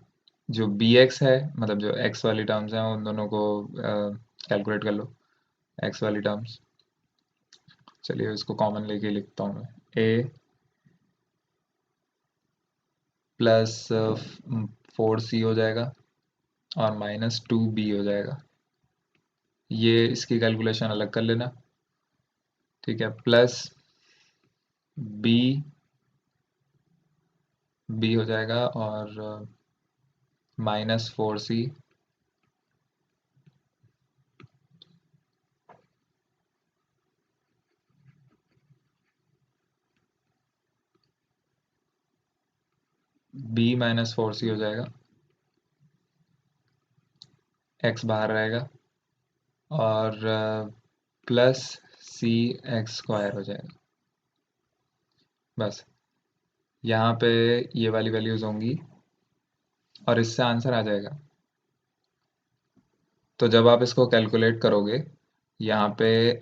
जो बी एक्स है, मतलब जो एक्स वाली टर्म्स हैं, उन दोनों को कैलकुलेट कर लो, एक्स वाली टर्म्स। चलिए इसको कॉमन लेके लिखता हूँ मैं, ए प्लस 4c हो जाएगा, और -2b हो जाएगा। ये इसकी कैलकुलेशन अलग कर लेना, ठीक है, प्लस बी बी हो जाएगा, और -4c b-4c हो जाएगा, x बाहर रहेगा, और प्लस सी एक्स स्क्वायर हो जाएगा। बस यहाँ पे ये वाली वैल्यूज होंगी, और इससे आंसर आ जाएगा। तो जब आप इसको कैलकुलेट करोगे, यहाँ पे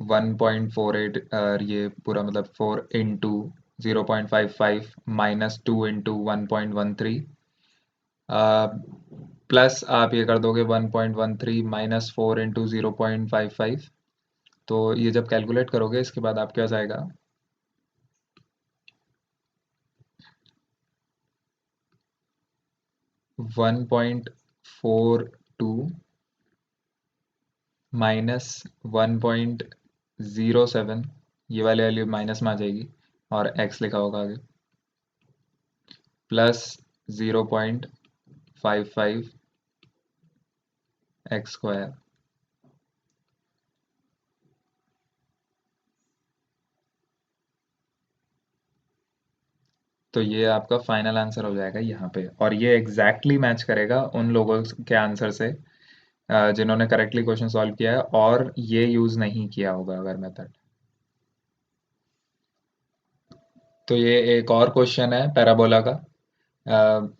1.48 ये पूरा मतलब 4 इंटू 0.55 माइनस 2 इंटू 1.13 प्लस आप ये कर दोगे 1.13 माइनस 4 इंटू 0.55। तो ये जब कैलकुलेट करोगे इसके बाद आपके पास आएगा 1.42 माइनस 1.07, ये वाली वैल्यू माइनस में आ जाएगी और x लिखा होगा आगे, प्लस 0.55 एक्स स्क्वायर। तो ये आपका फाइनल आंसर हो जाएगा यहाँ पे, और ये एग्जैक्टली मैच करेगा उन लोगों के आंसर से जिन्होंने करेक्टली क्वेश्चन सॉल्व किया है और ये यूज नहीं किया होगा अगर मेथड। तो ये एक और क्वेश्चन है पैराबोला का।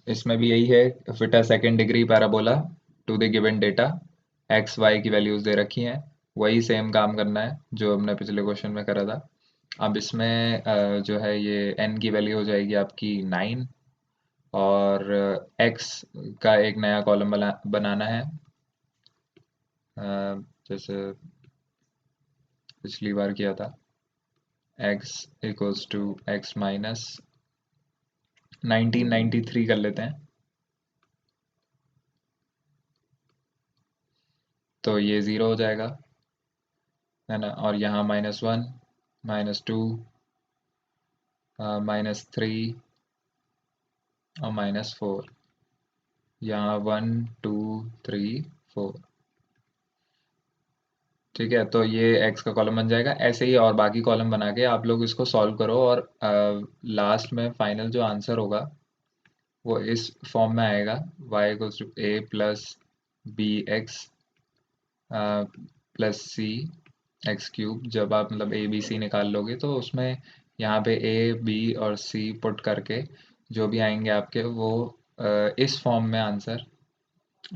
इसमें भी यही है, fit a second degree parabola to the given data, x y की वैल्यूज दे रखी हैं, वही सेम काम करना है जो हमने पिछले क्वेश्चन में करा था। अब इसमें जो है ये n की वैल्यू हो जाएगी आपकी 9, और x का एक नया कॉलम बनाना है, जैसे पिछली बार किया था, x equals to x minus 1993 कर लेते हैं। तो ये 0 हो जाएगा, है ना, और यहाँ -1, -2, -3 और -4, यहाँ 1 2 3 4। ठीक है, तो ये x का कॉलम बन जाएगा। ऐसे ही और बाकी कॉलम बना के आप लोग इसको सॉल्व करो, और लास्ट में फाइनल जो आंसर होगा वो इस फॉर्म में आएगा, y equals to a plus b x plus c x cube. जब आप मतलब ए बी सी निकाल लोगे तो उसमें यहाँ पे ए बी और सी पुट करके जो भी आएंगे आपके वो इस फॉर्म में आंसर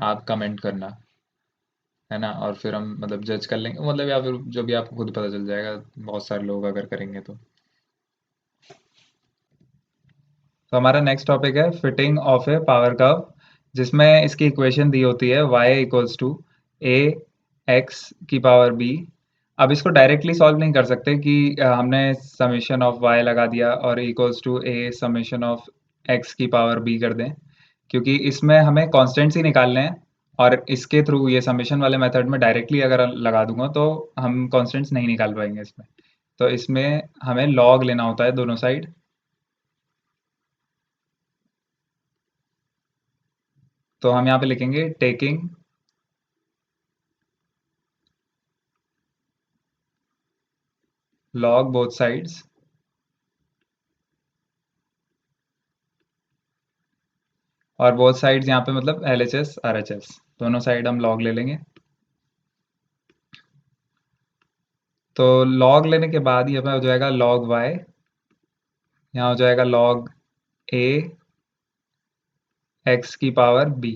आप कमेंट करना, है ना, और फिर हम मतलब जज कर लेंगे, मतलब या फिर जो भी आपको खुद पता चल जाएगा, बहुत सारे लोग अगर करेंगे तो। हमारा नेक्स्ट टॉपिक है fitting of a power curve, जिसमें इसकी इक्वेशन दी होती है y equals to a x की पावर b। अब इसको डायरेक्टली सॉल्व नहीं कर सकते कि हमने समेशन ऑफ y लगा दिया और equals to a summation of x की पावर b कर दें, क्योंकि इसमें हमें कॉन्स्टेंट्स ही निकालने हैं, और इसके थ्रू ये समेशन वाले मेथड में डायरेक्टली अगर लगा दूंगा तो हम कॉन्स्टेंट्स नहीं निकाल पाएंगे इसमें। तो इसमें हमें लॉग लेना होता है दोनों साइड। तो हम यहाँ पे लिखेंगे टेकिंग लॉग बोथ साइड्स, और बोथ साइड्स यहाँ पे मतलब LHS RHS दोनों साइड हम लॉग ले लेंगे। तो लॉग लेने के बाद ये पे हो जाएगा लॉग y, यहाँ हो जाएगा लॉग a x की पावर b।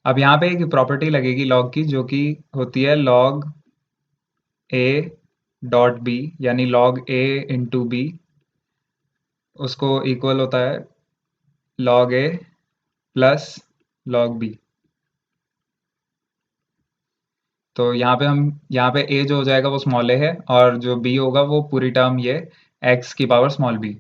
अब यहाँ पे एक प्रॉपर्टी लगेगी लॉग की जो कि होती है लॉग a डॉट b, यानी लॉग a इंटू b, उसको इक्वल होता है log a plus log b। तो यहाँ पे a जो हो जाएगा वो स्मॉल a है, और जो b होगा वो पूरी टर्म ये x की पावर स्मॉल b।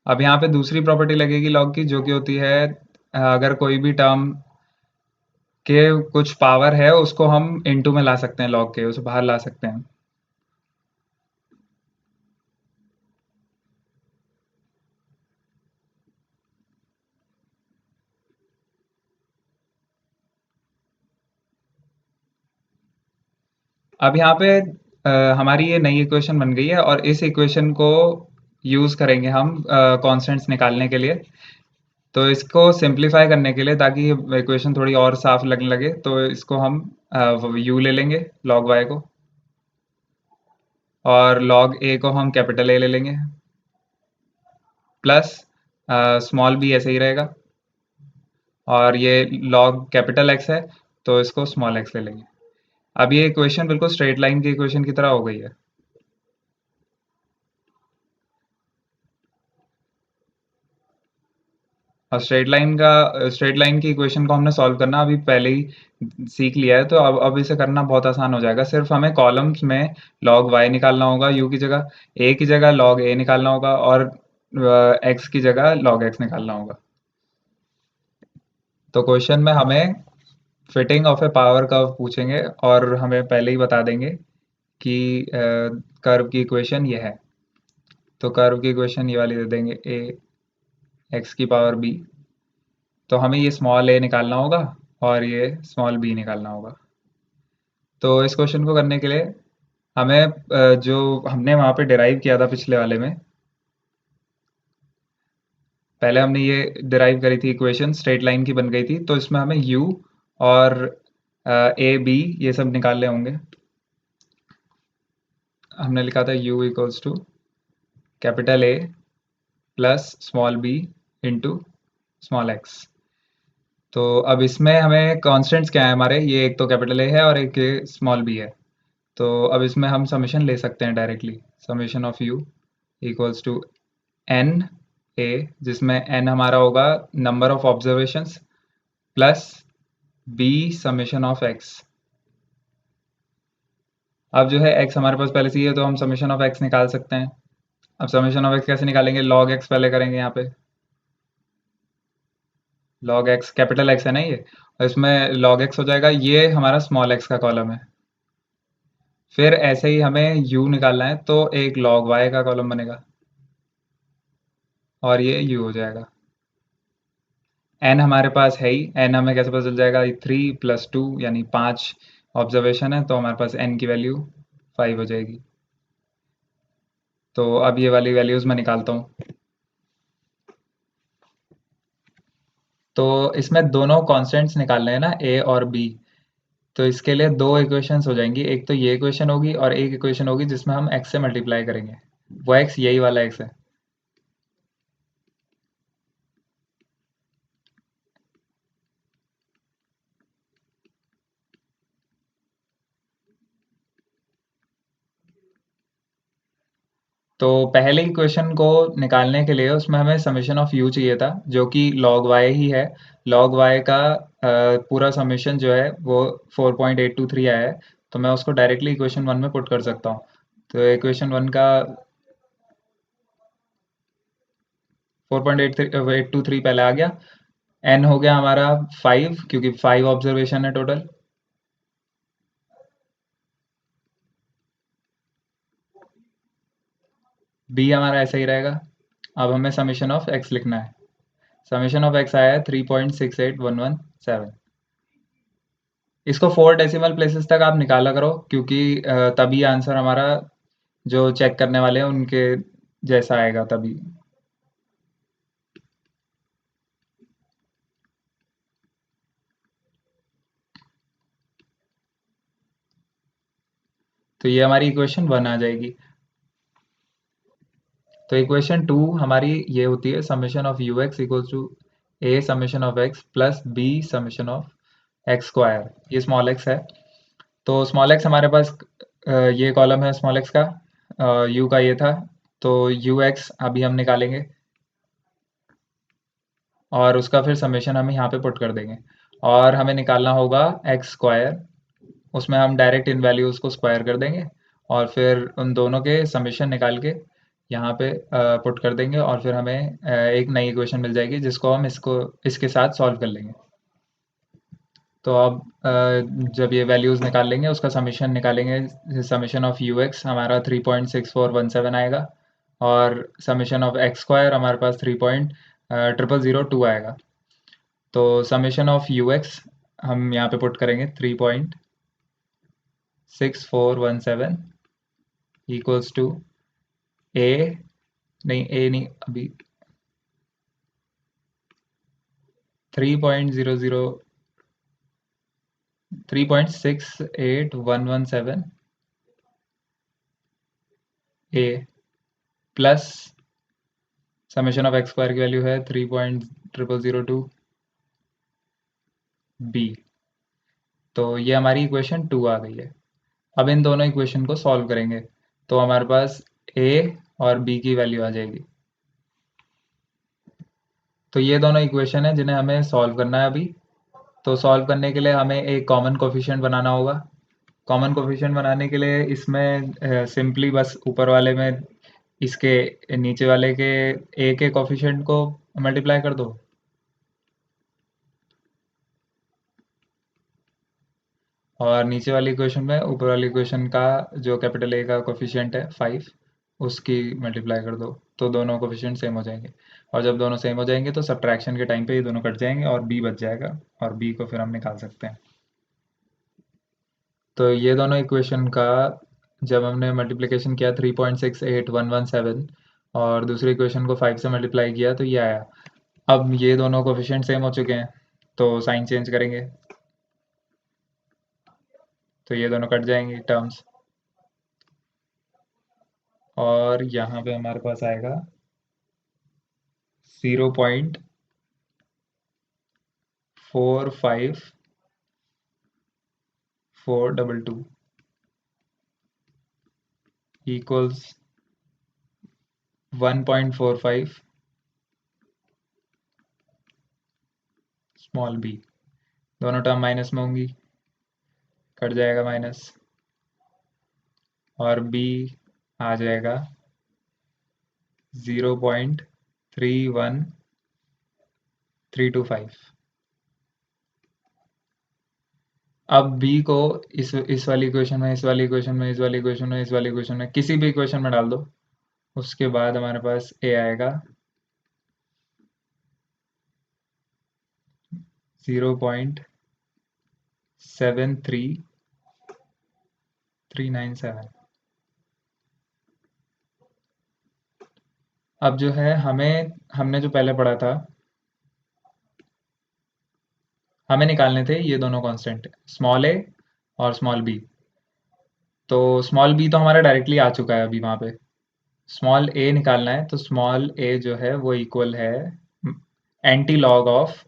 अब यहाँ पे दूसरी प्रॉपर्टी लगेगी लॉग की जो कि होती है अगर कोई भी टर्म के कुछ पावर है उसको हम इनटू में ला सकते हैं, लॉग के उसे बाहर ला सकते हैं। अब यहाँ पे हमारी ये नई इक्वेशन बन गई है, और इस इक्वेशन को यूज करेंगे हम कॉन्स्टेंट्स निकालने के लिए। तो इसको सिंप्लीफाई करने के लिए, ताकि इक्वेशन थोड़ी और साफ लगने लगे, तो इसको हम u ले लेंगे log y को, और log a को हम कैपिटल A ले लेंगे, प्लस स्मॉल b ऐसे ही रहेगा, और ये log कैपिटल X है तो इसको स्मॉल x ले लेंगे। अब ये इक्वेशन बिल्कुल स्ट्रेट लाइन की इक्वेशन की तरह हो गई है। और स्ट्रेट लाइन की इक्वेशन को हमने सॉल्व करना अभी पहले ही सीख लिया है, तो अब इसे करना बहुत आसान हो जाएगा। सिर्फ हमें कॉलम्स में log y निकालना होगा u की जगह, a की जगह log a निकालना होगा, और x की जगह log x निकालना होगा। तो क्वेश्चन में हमें fitting of a power curve पूछेंगे, और हमें पहले ही बता देंगे कि कर्व की इक्वेशन ये है। तो कर्व की इक्वेशन ये वाली दे देंगे, a x की पावर b। तो हमें ये स्मॉल a निकालना होगा और ये स्मॉल b निकालना होगा। तो इस क्वेश्चन को करने के लिए हमें जो हमने वहाँ पे डिराइव किया था पिछले वाले में, पहले हमने ये डिराइव करी थी इक्वेशन, स्ट्रेट लाइन की बन गई थी, तो इसमें हमें u और a b ये सब निकालने होंगे। हमने लिखा था u equals to capital A plus small b into small x। तो अब इसमें हमें कॉन्स्टेंट्स क्या है हमारे, ये एक तो कैपिटल A है और एक स्मॉल b है। तो अब इसमें हम समेशन ले सकते हैं directly, summation of u equals to n a, जिसमें n हमारा होगा number of observations, plus b summation of x। अब जो है x हमारे पास पहले से ही है, तो हम समेशन ऑफ x निकाल सकते हैं। अब समेशन ऑफ x कैसे निकालेंगे, log x पहले करेंगे यहाँ पे। log x कैपिटल X है ना ये, और इसमें log x हो जाएगा, ये हमारा स्मॉल x का कॉलम है। फिर ऐसे ही हमें u निकालना है, तो एक log y का कॉलम बनेगा, और ये u हो जाएगा। n हमारे पास है ही, n हमें कैसे पता चल जाएगा, 3 + 2 यानी 5 ऑब्जर्वेशन है, तो हमारे पास n की वैल्यू 5 हो जाएगी। तो अब ये वाली वैल्यूज मैं निकालता हूँ। तो इसमें दोनों कॉन्स्टेंट्स निकालने हैं ना, a और b। तो इसके लिए दो इक्वेशंस हो जाएंगी, एक तो ये इक्वेशन होगी और एक इक्वेशन होगी जिसमें हम x से मल्टीप्लाई करेंगे। वो x यही वाला x है। तो पहले इक्वेशन को निकालने के लिए उसमें हमें समेशन ऑफ u चाहिए था, जो कि log y ही है। log y का पूरा समेशन जो है वो 4.823 आया है, तो मैं उसको डायरेक्टली इक्वेशन 1 में पुट कर सकता हूँ। तो इक्वेशन 1 का 4.823 पहले आ गया, n हो गया हमारा 5, क्योंकि 5 ऑब्जर्वेशन है टोटल। b हमारा ऐसा ही रहेगा। अब हमें समेशन ऑफ x लिखना है। समेशन ऑफ x आया है 3.68117। इसको 4 डेसिमल प्लेसेस तक आप निकाला करो, क्योंकि तभी आंसर हमारा जो चेक करने वाले हैं उनके जैसा आएगा तभी। तो ये हमारी इक्वेशन 1 आ जाएगी। तो इक्वेशन 2 हमारी ये होती है, summation of u x equals to a summation of x plus b summation of x square. ये स्मॉल x है, तो स्मॉल x हमारे पास ये कॉलम है स्मॉल x का, u का ये था, तो यू एक्स अभी हम निकालेंगे, और उसका फिर समेशन हम यहाँ पे पुट कर देंगे। और हमें निकालना होगा एक्स स्क्वायर, उसमें हम डायरेक्ट इन वैल्यूज़ को स्क्वायर कर देंगे, और फिर उन दोनों के समेशन निकाल के यहाँ पे पुट कर देंगे, और फिर हमें एक नई इक्वेशन मिल जाएगी, जिसको हम इसके साथ सॉल्व कर लेंगे। तो अब जब ये वैल्यूज़ निकाल लेंगे, उसका समेशन निकालेंगे, समेशन ऑफ यू एक्स हमारा 3.6417 आएगा, और समेशन ऑफ एक्स स्क्वायर हमारे पास 3.0002 आएगा। तो समेशन ऑफ यू एक्स हम यहाँ पे पुट करेंगे 3.6417 इक्वल्स टू ए, नहीं ए नहीं, अभी 3.68117 A plus summation of x square की वैल्यू है 3.0002 बी। तो ये हमारी इक्वेशन 2 आ गई है। अब इन दोनों इक्वेशन को सॉल्व करेंगे तो हमारे पास ए और बी की वैल्यू आ जाएगी। तो ये दोनों इक्वेशन है जिन्हें हमें सॉल्व करना है अभी। तो सॉल्व करने के लिए हमें एक कॉमन कोफिशिएंट बनाना होगा। कॉमन कोफिशिएंट बनाने के लिए इसमें सिंपली बस ऊपर वाले में इसके नीचे वाले के ए के कोफिशिएंट को मल्टीप्लाई कर दो और नीचे वाली इक्वेशन में ऊपर वाली इक्वेशन का जो कैपिटल ए का कोफिशिएंट है 5 उसकी मल्टीप्लाई कर दो तो दोनों कोफिशिएंट सेम हो जाएंगे। और जब दोनों सेम हो जाएंगे तो सब्ट्रैक्शन के टाइम पे ये दोनों कट जाएंगे और बी बच जाएगा और बी को फिर हम निकाल सकते हैं। तो ये दोनों इक्वेशन का जब हमने मल्टीप्लिकेशन किया 3.68117 और दूसरी इक्वेशन को 5 से मल्टीप्लाई किया तो ये आया। अब ये दोनों कोफिशिएंट सेम हो चुके हैं तो साइन चेंज करेंगे तो ये दोनों कट जाएंगी टर्म्स और यहाँ पे हमारे पास आएगा 0.45422 इक्वल्स 1.45 स्मॉल बी। दोनों टर्म माइनस में होंगी, कट जाएगा माइनस और बी आ जाएगा 0.31325। अब b को इस वाली इक्वेशन में, इस वाली इक्वेशन में, इस वाली इक्वेशन में, इस वाली इक्वेशन में, किसी भी इक्वेशन में डाल दो। उसके बाद हमारे पास a आएगा 0.73397। अब जो है हमने जो पहले पढ़ा था, हमें निकालने थे ये दोनों कांस्टेंट स्मॉल ए और स्मॉल बी। तो स्मॉल बी तो हमारा डायरेक्टली आ चुका है अभी वहां पे। स्मॉल ए निकालना है तो स्मॉल ए जो है वो इक्वल है anti log of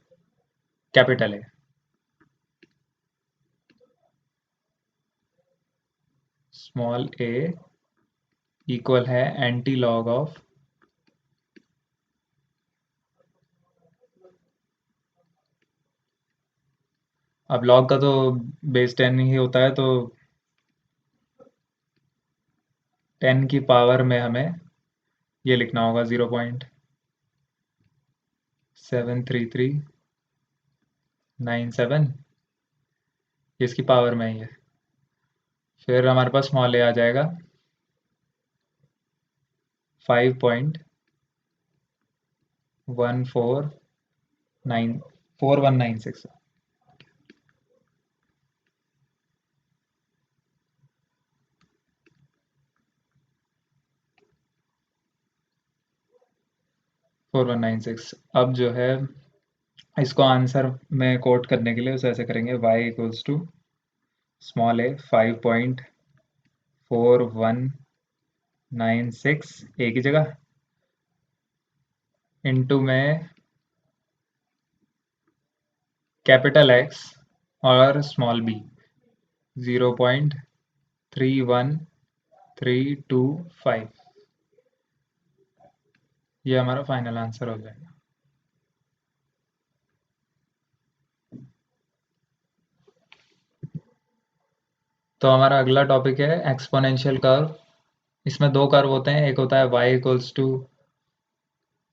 capital A. Small A equal है एंटी लॉग ऑफ अब लॉग का तो बेस 10 ही होता है तो 10 की पावर में हमें ये लिखना होगा 0.73397। इसकी पावर में ही है। फिर हमारे पास स्मॉल ए आ जाएगा 5.4196। 4196। अब जो है इसको आंसर में कोट करने के लिए उसे ऐसे करेंगे y इक्वल्स टू स्मॉल ए 5.4196 ए की जगह इनटू में कैपिटल एक्स और स्मॉल बी 0.31325। ये हमारा फाइनल आंसर हो जाएगा। तो हमारा अगला टॉपिक है एक्सपोनेंशियल कर्व। इसमें दो कर्व होते हैं, एक होता है y equals to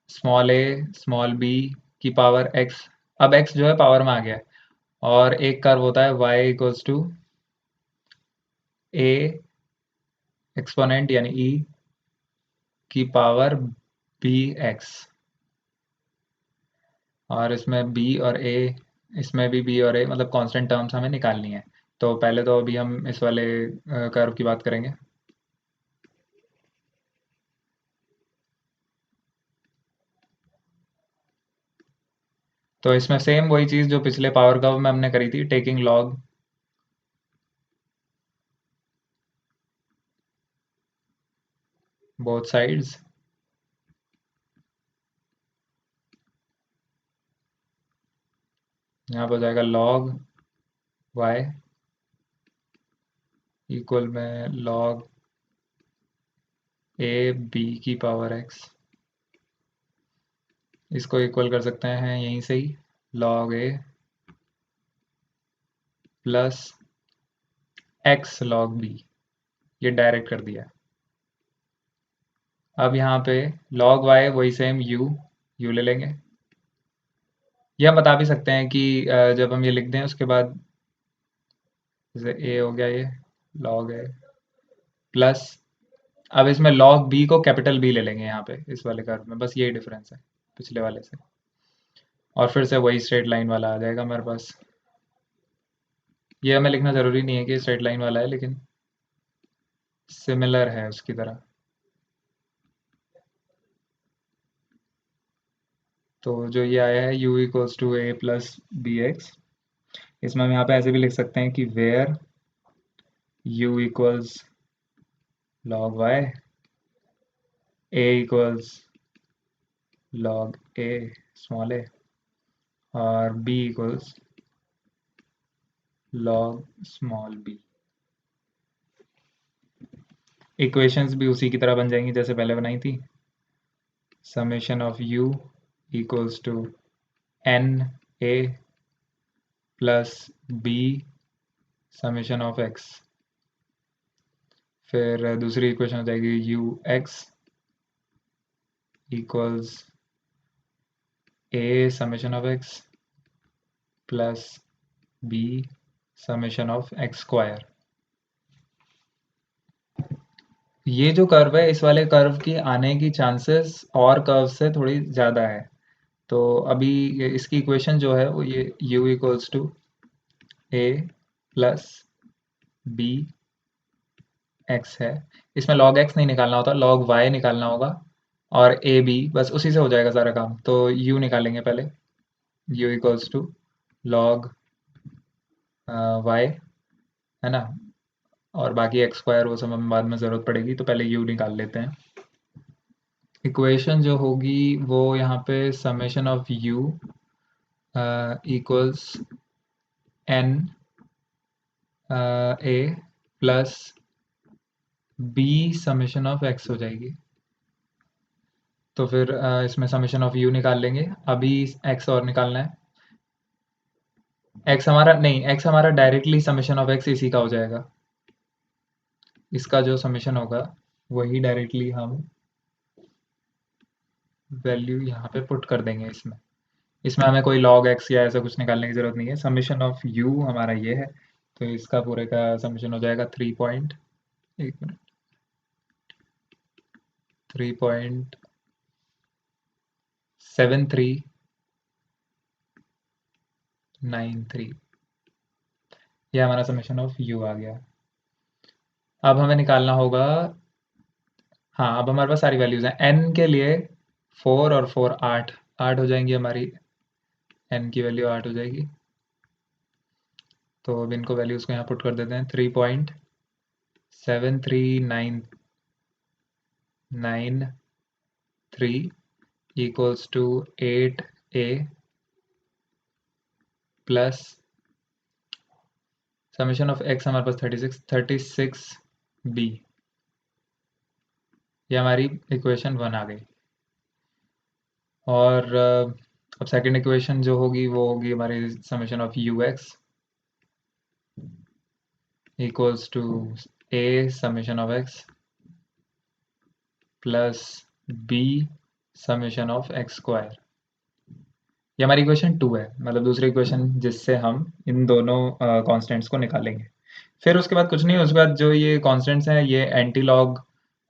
small a small b की पावर x। अब x जो है पावर में आ गया है। और एक कर्व होता है y equals to a exponent यानी e की पावर bx। और इसमें b और a, इसमें भी b और a मतलब कांस्टेंट टर्म्स हमें निकालनी है। तो पहले तो अभी हम इस वाले कर्व की बात करेंगे। तो इसमें सेम वही चीज़ जो पिछले पावर कर्व में हमने करी थी, टेकिंग लॉग बोथ साइड्स, यहाँ पर हो जाएगा log y इक्वल में log a b की पावर x, इसको इक्वल कर सकते हैं यहीं से ही, log a plus x log b, ये डायरेक्ट कर दिया। अब यहाँ पे log y वही सेम u ले लेंगे। ये हम बता भी सकते हैं कि जब हम ये लिख दें उसके बाद, जैसे a हो गया, ये log a प्लस, अब इसमें log b को कैपिटल B ले लेंगे यहाँ पे इस वाले कर्व में, बस यही डिफरेंस है पिछले वाले से, और फिर से वही स्ट्रेट लाइन वाला आ जाएगा हमारे पास। ये हमें लिखना ज़रूरी नहीं है कि स्ट्रेट लाइन वाला है, लेकिन सिमिलर है उसकी तरह। तो जो ये आया है u equals to a plus b x, इसमें हम यहाँ पे ऐसे भी लिख सकते हैं कि where u equals log y, a equals log a small a, और b equals log small b। Equations भी उसी की तरह बन जाएंगी जैसे पहले बनाई थी, summation of u equals to n a plus b summation of x, फिर दूसरी इक्वेशन हो जाएगी u x equals a summation of x plus b summation of x square. ये जो कर्व है, इस वाले कर्व की आने की चांसेस और कर्व से थोड़ी ज़्यादा है। तो अभी इसकी इक्वेशन जो है वो ये u equals to a plus b x है। इसमें log x नहीं निकालना होता, log y निकालना होगा, और ए बी, बस उसी से हो जाएगा सारा काम। तो u निकालेंगे पहले, u equals to log y, है ना, और बाकी एक्स स्क्वायर वो सब हमें बाद में ज़रूरत पड़ेगी, तो पहले u निकाल लेते हैं। इक्वेशन जो होगी वो यहाँ पे summation of u equals n a plus b summation of x हो जाएगी। तो फिर इसमें समेशन ऑफ u निकाल लेंगे, अभी x और निकालना है। x हमारा नहीं, x हमारा डायरेक्टली समेशन ऑफ x इसी का हो जाएगा, इसका जो समेशन होगा वही डायरेक्टली हम वैल्यू यहाँ पे पुट कर देंगे इसमें। इसमें हमें कोई log x या ऐसा कुछ निकालने की ज़रूरत नहीं है, समेशन ऑफ u हमारा ये है, तो इसका पूरे का समेशन हो जाएगा 3.93 ये हमारा समेशन ऑफ u आ गया। अब हमें निकालना होगा, हाँ अब हमारे पास सारी वैल्यूज़ हैं। n के लिए 4 और 4 8 8 हो जाएंगी हमारी, n की वैल्यू 8 हो जाएगी। तो अब इनको वैल्यूज़ को यहाँ पुट कर देते हैं, 3.73993 equals to 8a plus summation of x हमारे पास 36b, ये हमारी इक्वेशन 1 आ गई। और अब सेकंड इक्वेशन जो होगी वो होगी हमारी summation of ux equals to a summation of x plus b summation of x square. ये हमारी इक्वेशन 2 है, मतलब दूसरी इक्वेशन जिससे हम इन दोनों कांस्टेंट्स को निकालेंगे। फिर उसके बाद कुछ नहीं, उसके बाद जो ये कांस्टेंट्स हैं ये एंटी लॉग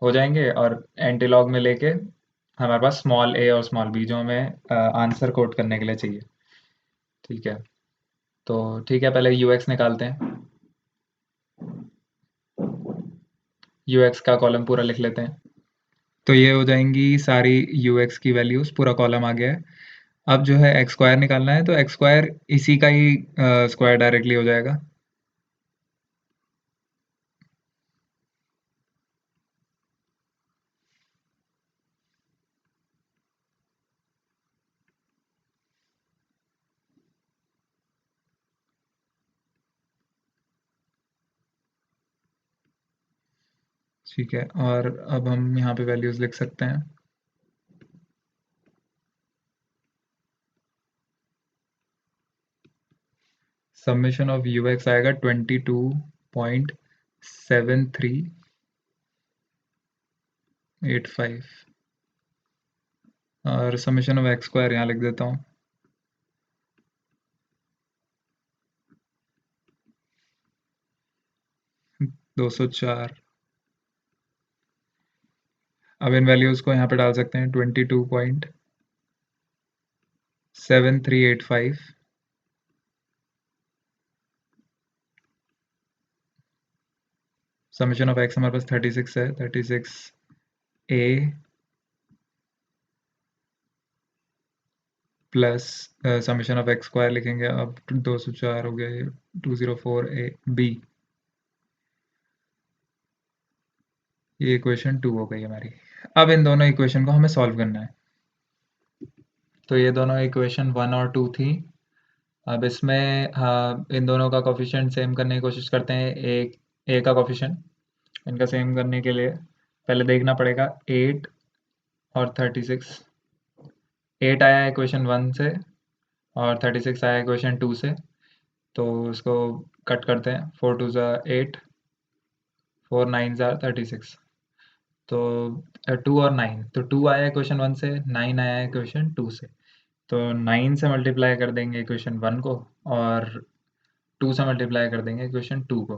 हो जाएंगे, और एंटी लॉग में लेके हमारे पास स्मॉल a और स्मॉल b जो हमें आंसर कोट करने के लिए चाहिए। ठीक है, तो ठीक है, पहले ux निकालते हैं। ux का कॉलम पूरा लिख लेते हैं। तो ये हो जाएंगी सारी ux की वैल्यूज़, पूरा कॉलम आ गया है। अब जो है एक्स स्क्वायर निकालना है, तो एक्स स्क्वायर इसी का ही स्क्वायर डायरेक्टली हो जाएगा। ठीक है, और अब हम यहाँ पे वैल्यूज लिख सकते हैं। समेशन ऑफ यू एक्स आएगा 22.7385, और समेशन ऑफ एक्स स्क्वायर यहाँ लिख देता हूँ 204। अब इन वैल्यूज को यहाँ पे डाल सकते हैं 22.7385, समेशन ऑफ एक्स हमारे पास 36 है, 36a plus summation of x square लिखेंगे, अब 204 हो गया, ये 204a b। ये इक्वेशन 2 हो गई हमारी। अब इन दोनों इक्वेशन को हमें सॉल्व करना है। तो ये दोनों इक्वेशन 1 और 2 थी। अब इसमें इन दोनों का कोफिशिएंट सेम करने की कोशिश करते हैं। एक ए का कोफिशिएंट इनका सेम करने के लिए पहले देखना पड़ेगा 8 और 36। 8 आया इक्वेशन 1 से और 36 आया इक्वेशन 2 से, तो इसको कट करते हैं। 4 2 ज़ा 8, 4 9 ज़ा 36। तो 2 और 9, तो 2 आया इक्वेशन 1 से, 9 आया इक्वेशन 2 से। तो 9 से मल्टीप्लाई कर देंगे इक्वेशन 1 को, और 2 से मल्टीप्लाई कर देंगे इक्वेशन 2 को।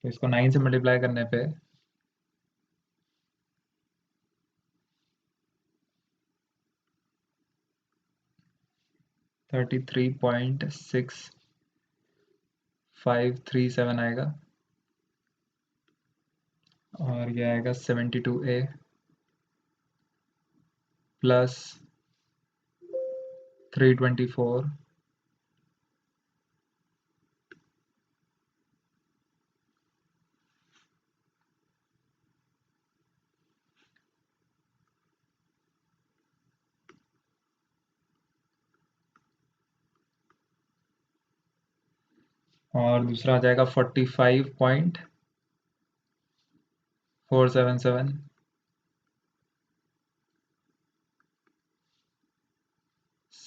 तो इसको 9 से मल्टीप्लाई करने पे 33.6537 आएगा, और ये आएगा 72a प्लस 324 और दूसरा आ जाएगा 45.477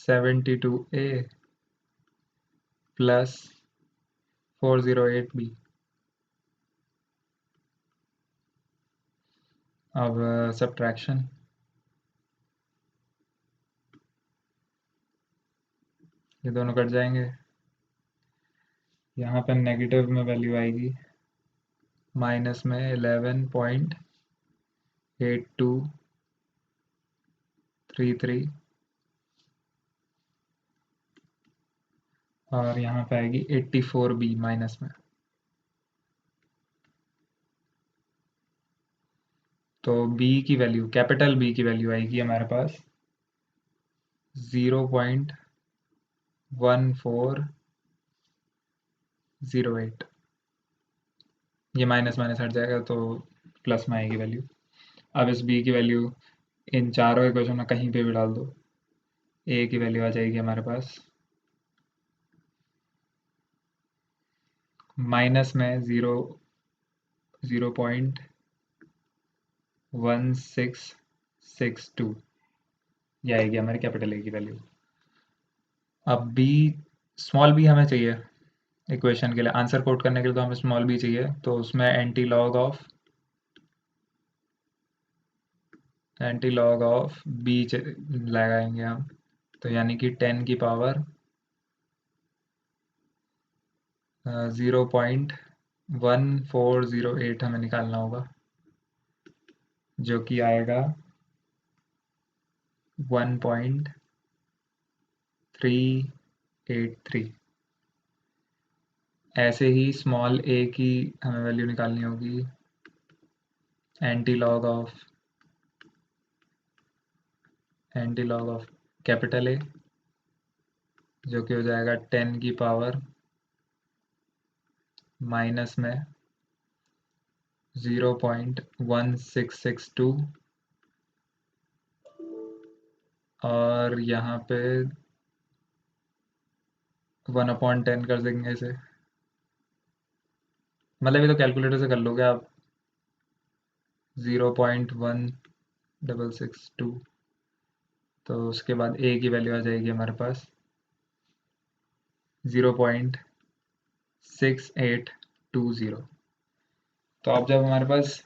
72a प्लस 408b। अब सब्ट्रैक्शन, ये दोनों कट जाएंगे। यहाँ पे नेगेटिव में वैल्यू आएगी, माइनस में 11.8233, और यहाँ पे आएगी 84b माइनस में। तो b की वैल्यू, कैपिटल B की वैल्यू आएगी हमारे पास 0.1408। ये माइनस माइनस हट जाएगा तो प्लस में आएगी वैल्यू। अब इस b की वैल्यू इन चारों इक्वेशन में कहीं पे भी डाल दो, a की वैल्यू आ जाएगी हमारे पास माइनस में 0.1662, ये आएगी हमारी कैपिटल A की वैल्यू। अब b, स्मॉल b हमें चाहिए इक्वेशन के लिए, आंसर कोट करने के लिए तो हमें स्मॉल b चाहिए, तो उसमें एंटी लॉग ऑफ b लगाएंगे हम, तो यानी कि 10 की पावर 0.1408 हमें निकालना होगा, जो कि आएगा 1.383। ऐसे ही स्मॉल a की हमें वैल्यू निकालनी होगी, anti log of anti log of capital A, जो कि हो जाएगा 10 की पावर माइनस में 0.1662, और यहाँ पे 1/10 कर देंगे इसे। मतलब ये तो कैलकुलेटर से कर लोगे आप। 0.1662, तो उसके बाद ए की वैल्यू आ जाएगी हमारे पास 0.6820। तो अब जब हमारे पास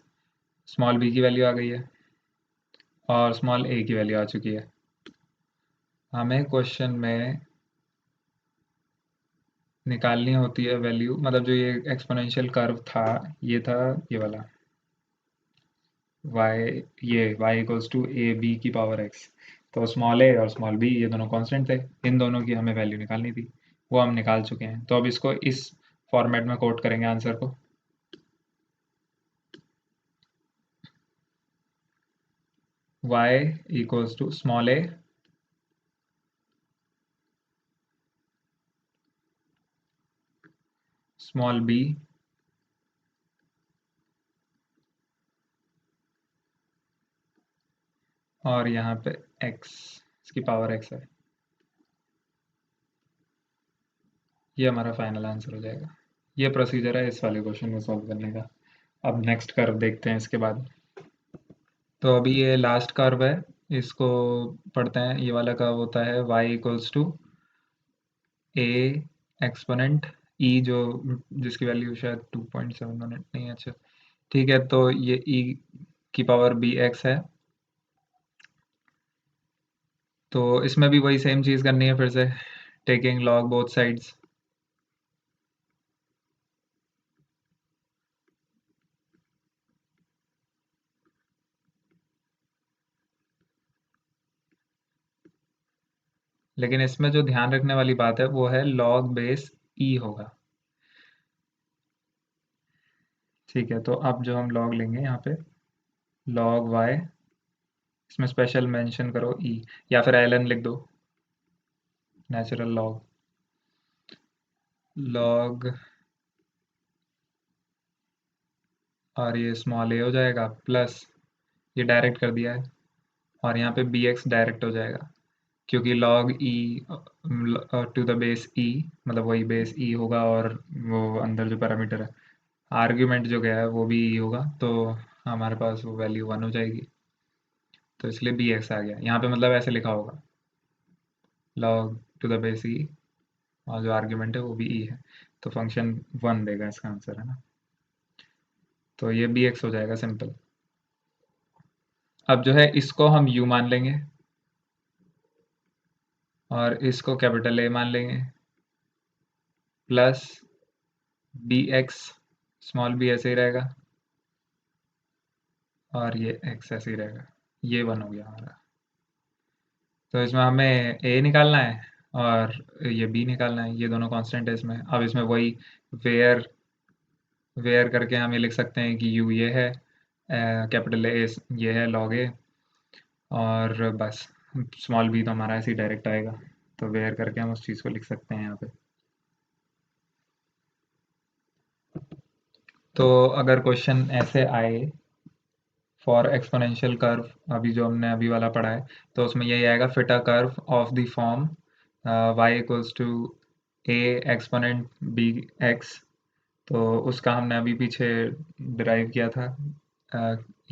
स्मॉल बी की वैल्यू आ गई है और स्मॉल ए की वैल्यू आ चुकी है, हमें क्वेश्चन में निकालनी होती है वैल्यू, मतलब जो ये एक्सपोनेंशियल कर्व था, ये था ये वाला y, ये y equals to a b की पावर x। तो स्मॉल ए और स्मॉल बी ये दोनों कांस्टेंट थे, इन दोनों की हमें वैल्यू निकालनी थी, वो हम निकाल चुके हैं। तो अब इसको इस फॉर्मेट में कोट करेंगे आंसर को। y equals to small a small b और यहाँ पे x, इसकी पावर x है। ये हमारा फाइनल आंसर हो जाएगा। ये प्रोसीजर है इस वाले क्वेश्चन को सॉल्व करने का। अब नेक्स्ट कर्व देखते हैं इसके बाद। तो अभी ये लास्ट कर्व है, इसको पढ़ते हैं। ये वाला कर्व होता है y equals to A exponent E, जो जिसकी वैल्यू शायद 2.7 नहीं है, अच्छा ठीक है। तो ये ई की पावर बी एक्स है। तो इसमें भी वही सेम चीज़ करनी है फिर से, टेकिंग लॉग बोथ साइड्स। लेकिन इसमें जो ध्यान रखने वाली बात है वो है लॉग बेस ई होगा। ठीक है, तो अब जो हम लॉग लेंगे यहाँ पे, लॉग वाई, इसमें स्पेशल मेंशन करो ई, या फिर एल एन लिख दो, नेचुरल लॉग। लॉग, और ये स्मॉल ए हो जाएगा प्लस, ये डायरेक्ट कर दिया है, और यहाँ पे बी एक्स डायरेक्ट हो जाएगा, क्योंकि log E to the base E, मतलब वही बेस ई होगा, और वो अंदर जो पैरामीटर है, आर्ग्यूमेंट जो गया है वो भी ई होगा, तो हमारे पास वो वैल्यू 1 हो जाएगी। तो इसलिए बी एक्स आ गया यहाँ पे, मतलब ऐसे लिखा होगा लॉग टू द बेस ई, और जो आर्ग्यूमेंट है वो भी ई है, तो फंक्शन 1 देगा, इसका आंसर है ना। तो ये बी एक्स हो जाएगा सिंपल। अब जो है इसको हम यू मान लेंगे, और इसको कैपिटल ए मान लेंगे, plus b x small b ऐसे ही रहेगा, और ये एक्स ऐसे ही रहेगा। ये 1 हो गया हमारा। तो इसमें हमें ए निकालना है और ये बी निकालना है, ये दोनों कांस्टेंट है इसमें। अब इसमें वही वेयर वेयर करके हम ये लिख सकते हैं कि यू ये है, कैपिटल ए ये है लॉग ए, और बस स्मॉल बी तो हमारा ऐसे ही डायरेक्ट आएगा, तो वेयर करके हम उस चीज़ को लिख सकते हैं यहाँ पे। तो अगर क्वेश्चन ऐसे आए फॉर एक्सपोनेंशियल कर्व, अभी जो हमने अभी वाला पढ़ा है, तो उसमें यही आएगा, fit a curve of the form y equals to A exponent b x. तो उसका हमने अभी पीछे डिराइव किया था।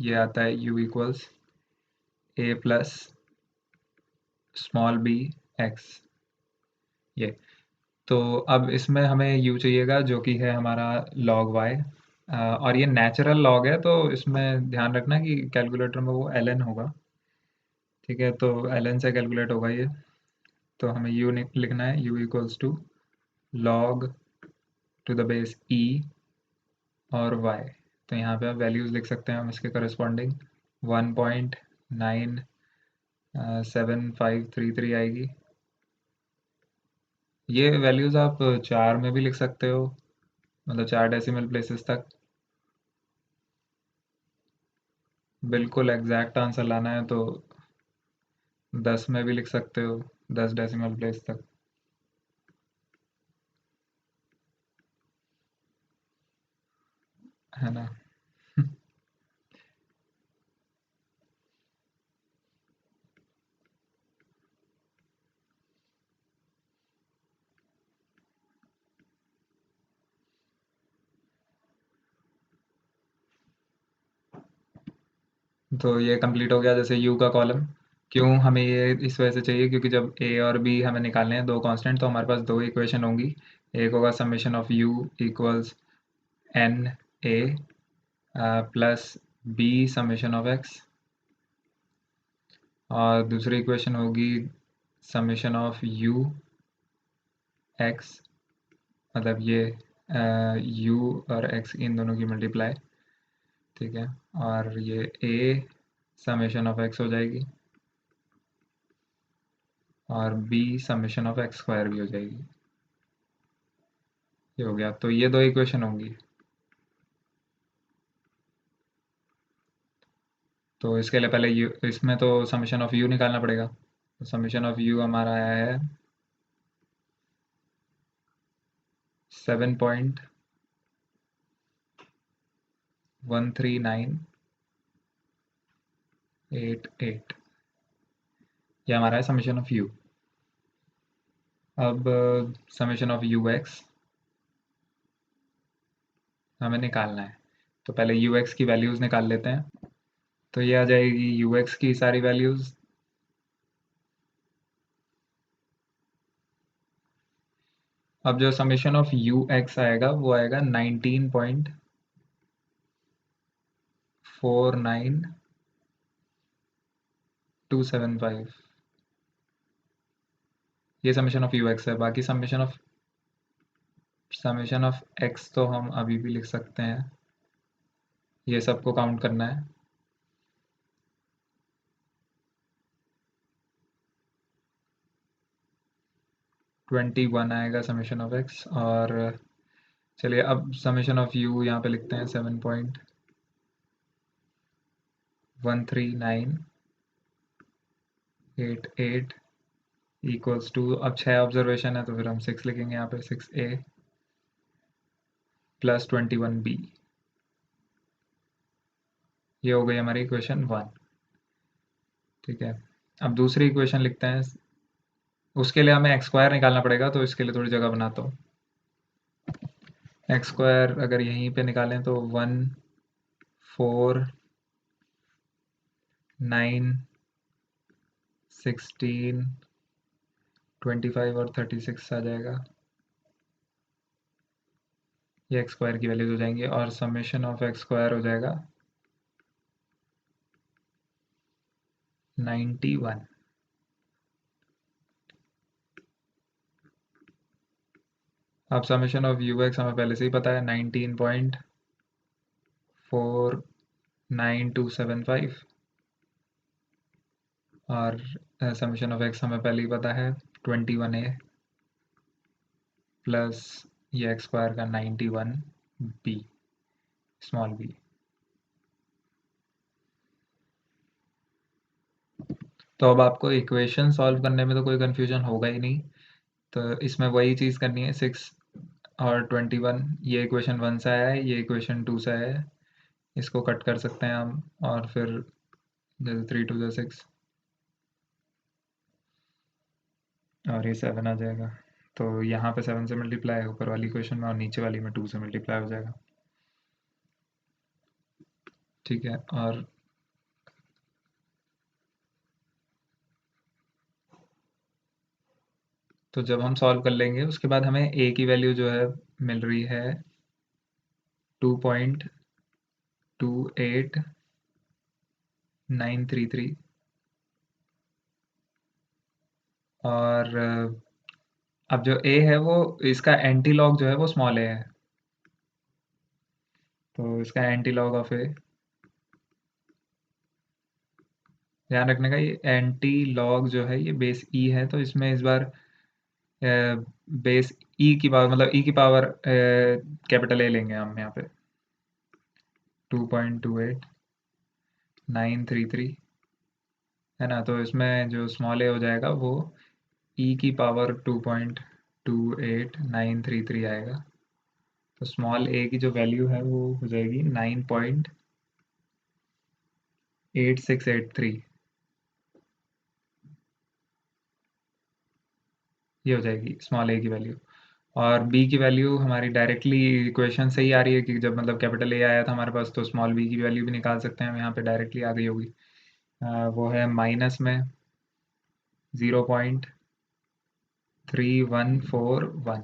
ये आता है u equals a plus small B x, ये। तो अब इसमें हमें u चाहिएगा, जो कि है हमारा log y, और ये नेचुरल लॉग है, तो इसमें ध्यान रखना कि कैलकुलेटर में वो ln होगा। ठीक है, तो ln से कैलकुलेट होगा ये। तो हमें u लिखना है, u equals to log to the base e और y। तो यहाँ पे आप वैल्यूज लिख सकते हैं हम इसके करस्पॉन्डिंग, 1.97533 आएगी। ये वैल्यूज आप 4 में भी लिख सकते हो, मतलब 4 डेसिमल प्लेसेस तक। बिल्कुल एग्जैक्ट आंसर लाना है तो 10 में भी लिख सकते हो, 10 डेसिमल प्लेस तक। है ना। तो ये कंप्लीट हो गया। जैसे u का कॉलम, क्यों हमें ये इस वजह से चाहिए, क्योंकि जब a और b हमें निकालने हैं, दो कांस्टेंट, तो हमारे पास दो इक्वेशन होंगी। एक होगा summation of u equals n a plus b summation of x, और दूसरी इक्वेशन होगी समेशन ऑफ u x, मतलब ये u और x इन दोनों की मल्टीप्लाई। ठीक है। और ये a समेशन ऑफ x हो जाएगी, और b summation of x square भी हो जाएगी। ये हो गया। तो ये दो इक्वेशन होंगी। तो इसके लिए पहले यू, इसमें तो समेशन ऑफ u निकालना पड़ेगा। तो समेशन ऑफ u हमारा आया है 7.13988। ये हमारा है समेशन ऑफ u। अब समेशन ऑफ यू एक्स हमें निकालना है। तो पहले यू एक्स की वैल्यूज़ निकाल लेते हैं। तो ये आ जाएगी यू एक्स की सारी वैल्यूज़। अब जो समेशन ऑफ यू एक्स आएगा वो आएगा 19.49275। ये समेशन ऑफ यू एक्स है। बाकी समेशन ऑफ एक्स तो हम अभी भी लिख सकते हैं। ये सबको काउंट करना है। ट्वेंटी वन आएगा समेशन ऑफ एक्स। और चलिए अब समेशन ऑफ यू यहाँ पे लिखते हैं 7.13988 इक्वल्स टू, अब 6 ऑब्जर्वेशन है तो फिर हम 6 लिखेंगे यहाँ पे, 6a प्लस 21b। ये हो गई हमारी इक्वेशन 1। ठीक है। अब दूसरी इक्वेशन लिखते हैं। उसके लिए हमें एक्स स्क्वायर निकालना पड़ेगा, तो इसके लिए थोड़ी जगह बनाता हूँ। एक्स स्क्वायर अगर यहीं पे निकालें तो 1, 4, 9, 16, 25 और 36 आ जाएगा। ये एक्स स्क्वायर की वैल्यूज हो जाएंगी, और समेशन ऑफ एक्स स्क्वायर हो जाएगा 91। अब समेशन ऑफ यू एक्स हमें पहले से ही पता है, 19.49275। और समेशन ऑफ एक्स हमें पहले ही पता है 21a प्लस ये एक्स स्क्वायर का 91b स्मॉल b। तो अब आपको इक्वेशन सॉल्व करने में तो कोई कन्फ्यूजन होगा ही नहीं। तो इसमें वही चीज़ करनी है, 6 और 21, ये इक्वेशन 1 से आया है, ये इक्वेशन 2 से आया है। इसको कट कर सकते हैं हम, और फिर जैसे 3 2 6 और ये 7 आ जाएगा। तो यहाँ पे 7 से मल्टीप्लाई है ऊपर वाली इक्वेशन में, और नीचे वाली में 2 से मल्टीप्लाई हो जाएगा। ठीक है। और तो जब हम सॉल्व कर लेंगे उसके बाद हमें a की वैल्यू जो है मिल रही है 2.28933। और अब जो a है वो, इसका एंटी लॉग जो है वो स्मॉल a है। तो इसका एंटी लॉग ऑफ a, ध्यान रखने का, ये एंटी लॉग जो है ये बेस e है, तो इसमें इस बार बेस e की पावर, मतलब e की पावर कैपिटल A लेंगे हम यहाँ पे। 2.28933 है ना। तो इसमें जो स्मॉल ए हो जाएगा वो ई की पावर 2.28933 आएगा। तो स्मॉल ए की जो वैल्यू है वो हो जाएगी 9.8683। ये हो जाएगी स्मॉल ए की वैल्यू। और बी की वैल्यू हमारी डायरेक्टली इक्वेशन से ही आ रही है कि जब मतलब कैपिटल ए आया था हमारे पास, तो स्मॉल बी की वैल्यू भी निकाल सकते हैं हम, यहाँ पे डायरेक्टली आ गई होगी। वो है माइनस में 0.3141।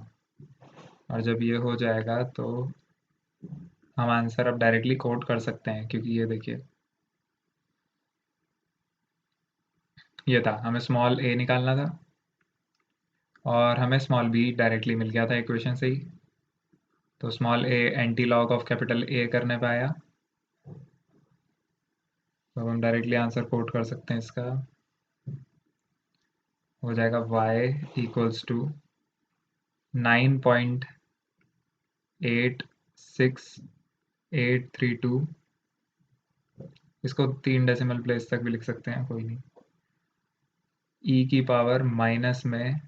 और जब ये हो जाएगा तो हम आंसर अब डायरेक्टली कोट कर सकते हैं, क्योंकि ये देखिए ये था, हमें स्मॉल ए निकालना था और हमें स्मॉल बी डायरेक्टली मिल गया था इक्वेशन से ही। तो small A anti log of capital A करने पे आया, तो हम डायरेक्टली आंसर कोट कर सकते हैं इसका। हो जाएगा y इक्वल्स टू 9.86832। इसको 3 डेसिमल प्लेस तक भी लिख सकते हैं, कोई नहीं। ई की पावर माइनस में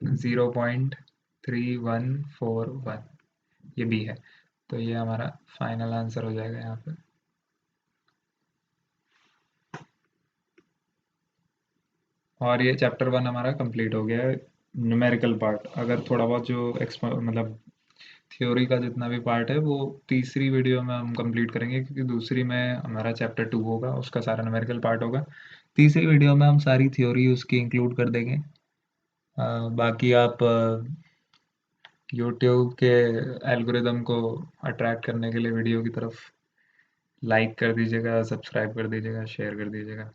0.3141, ये भी है। तो ये हमारा फाइनल आंसर हो जाएगा यहाँ पे। और ये चैप्टर 1 हमारा कंप्लीट हो गया है, न्यूमेरिकल पार्ट। अगर थोड़ा बहुत जो मतलब थ्योरी का जितना भी पार्ट है वो तीसरी वीडियो में हम कंप्लीट करेंगे, क्योंकि दूसरी में हमारा चैप्टर 2 होगा, उसका सारा न्यूमेरिकल पार्ट होगा। तीसरी वीडियो में हम सारी थ्योरी उसकी इंक्लूड कर देंगे। बाकी आप यूट्यूब के एल्गोरिदम को अट्रैक्ट करने के लिए वीडियो की तरफ लाइक कर दीजिएगा, सब्सक्राइब कर दीजिएगा, शेयर कर दीजिएगा।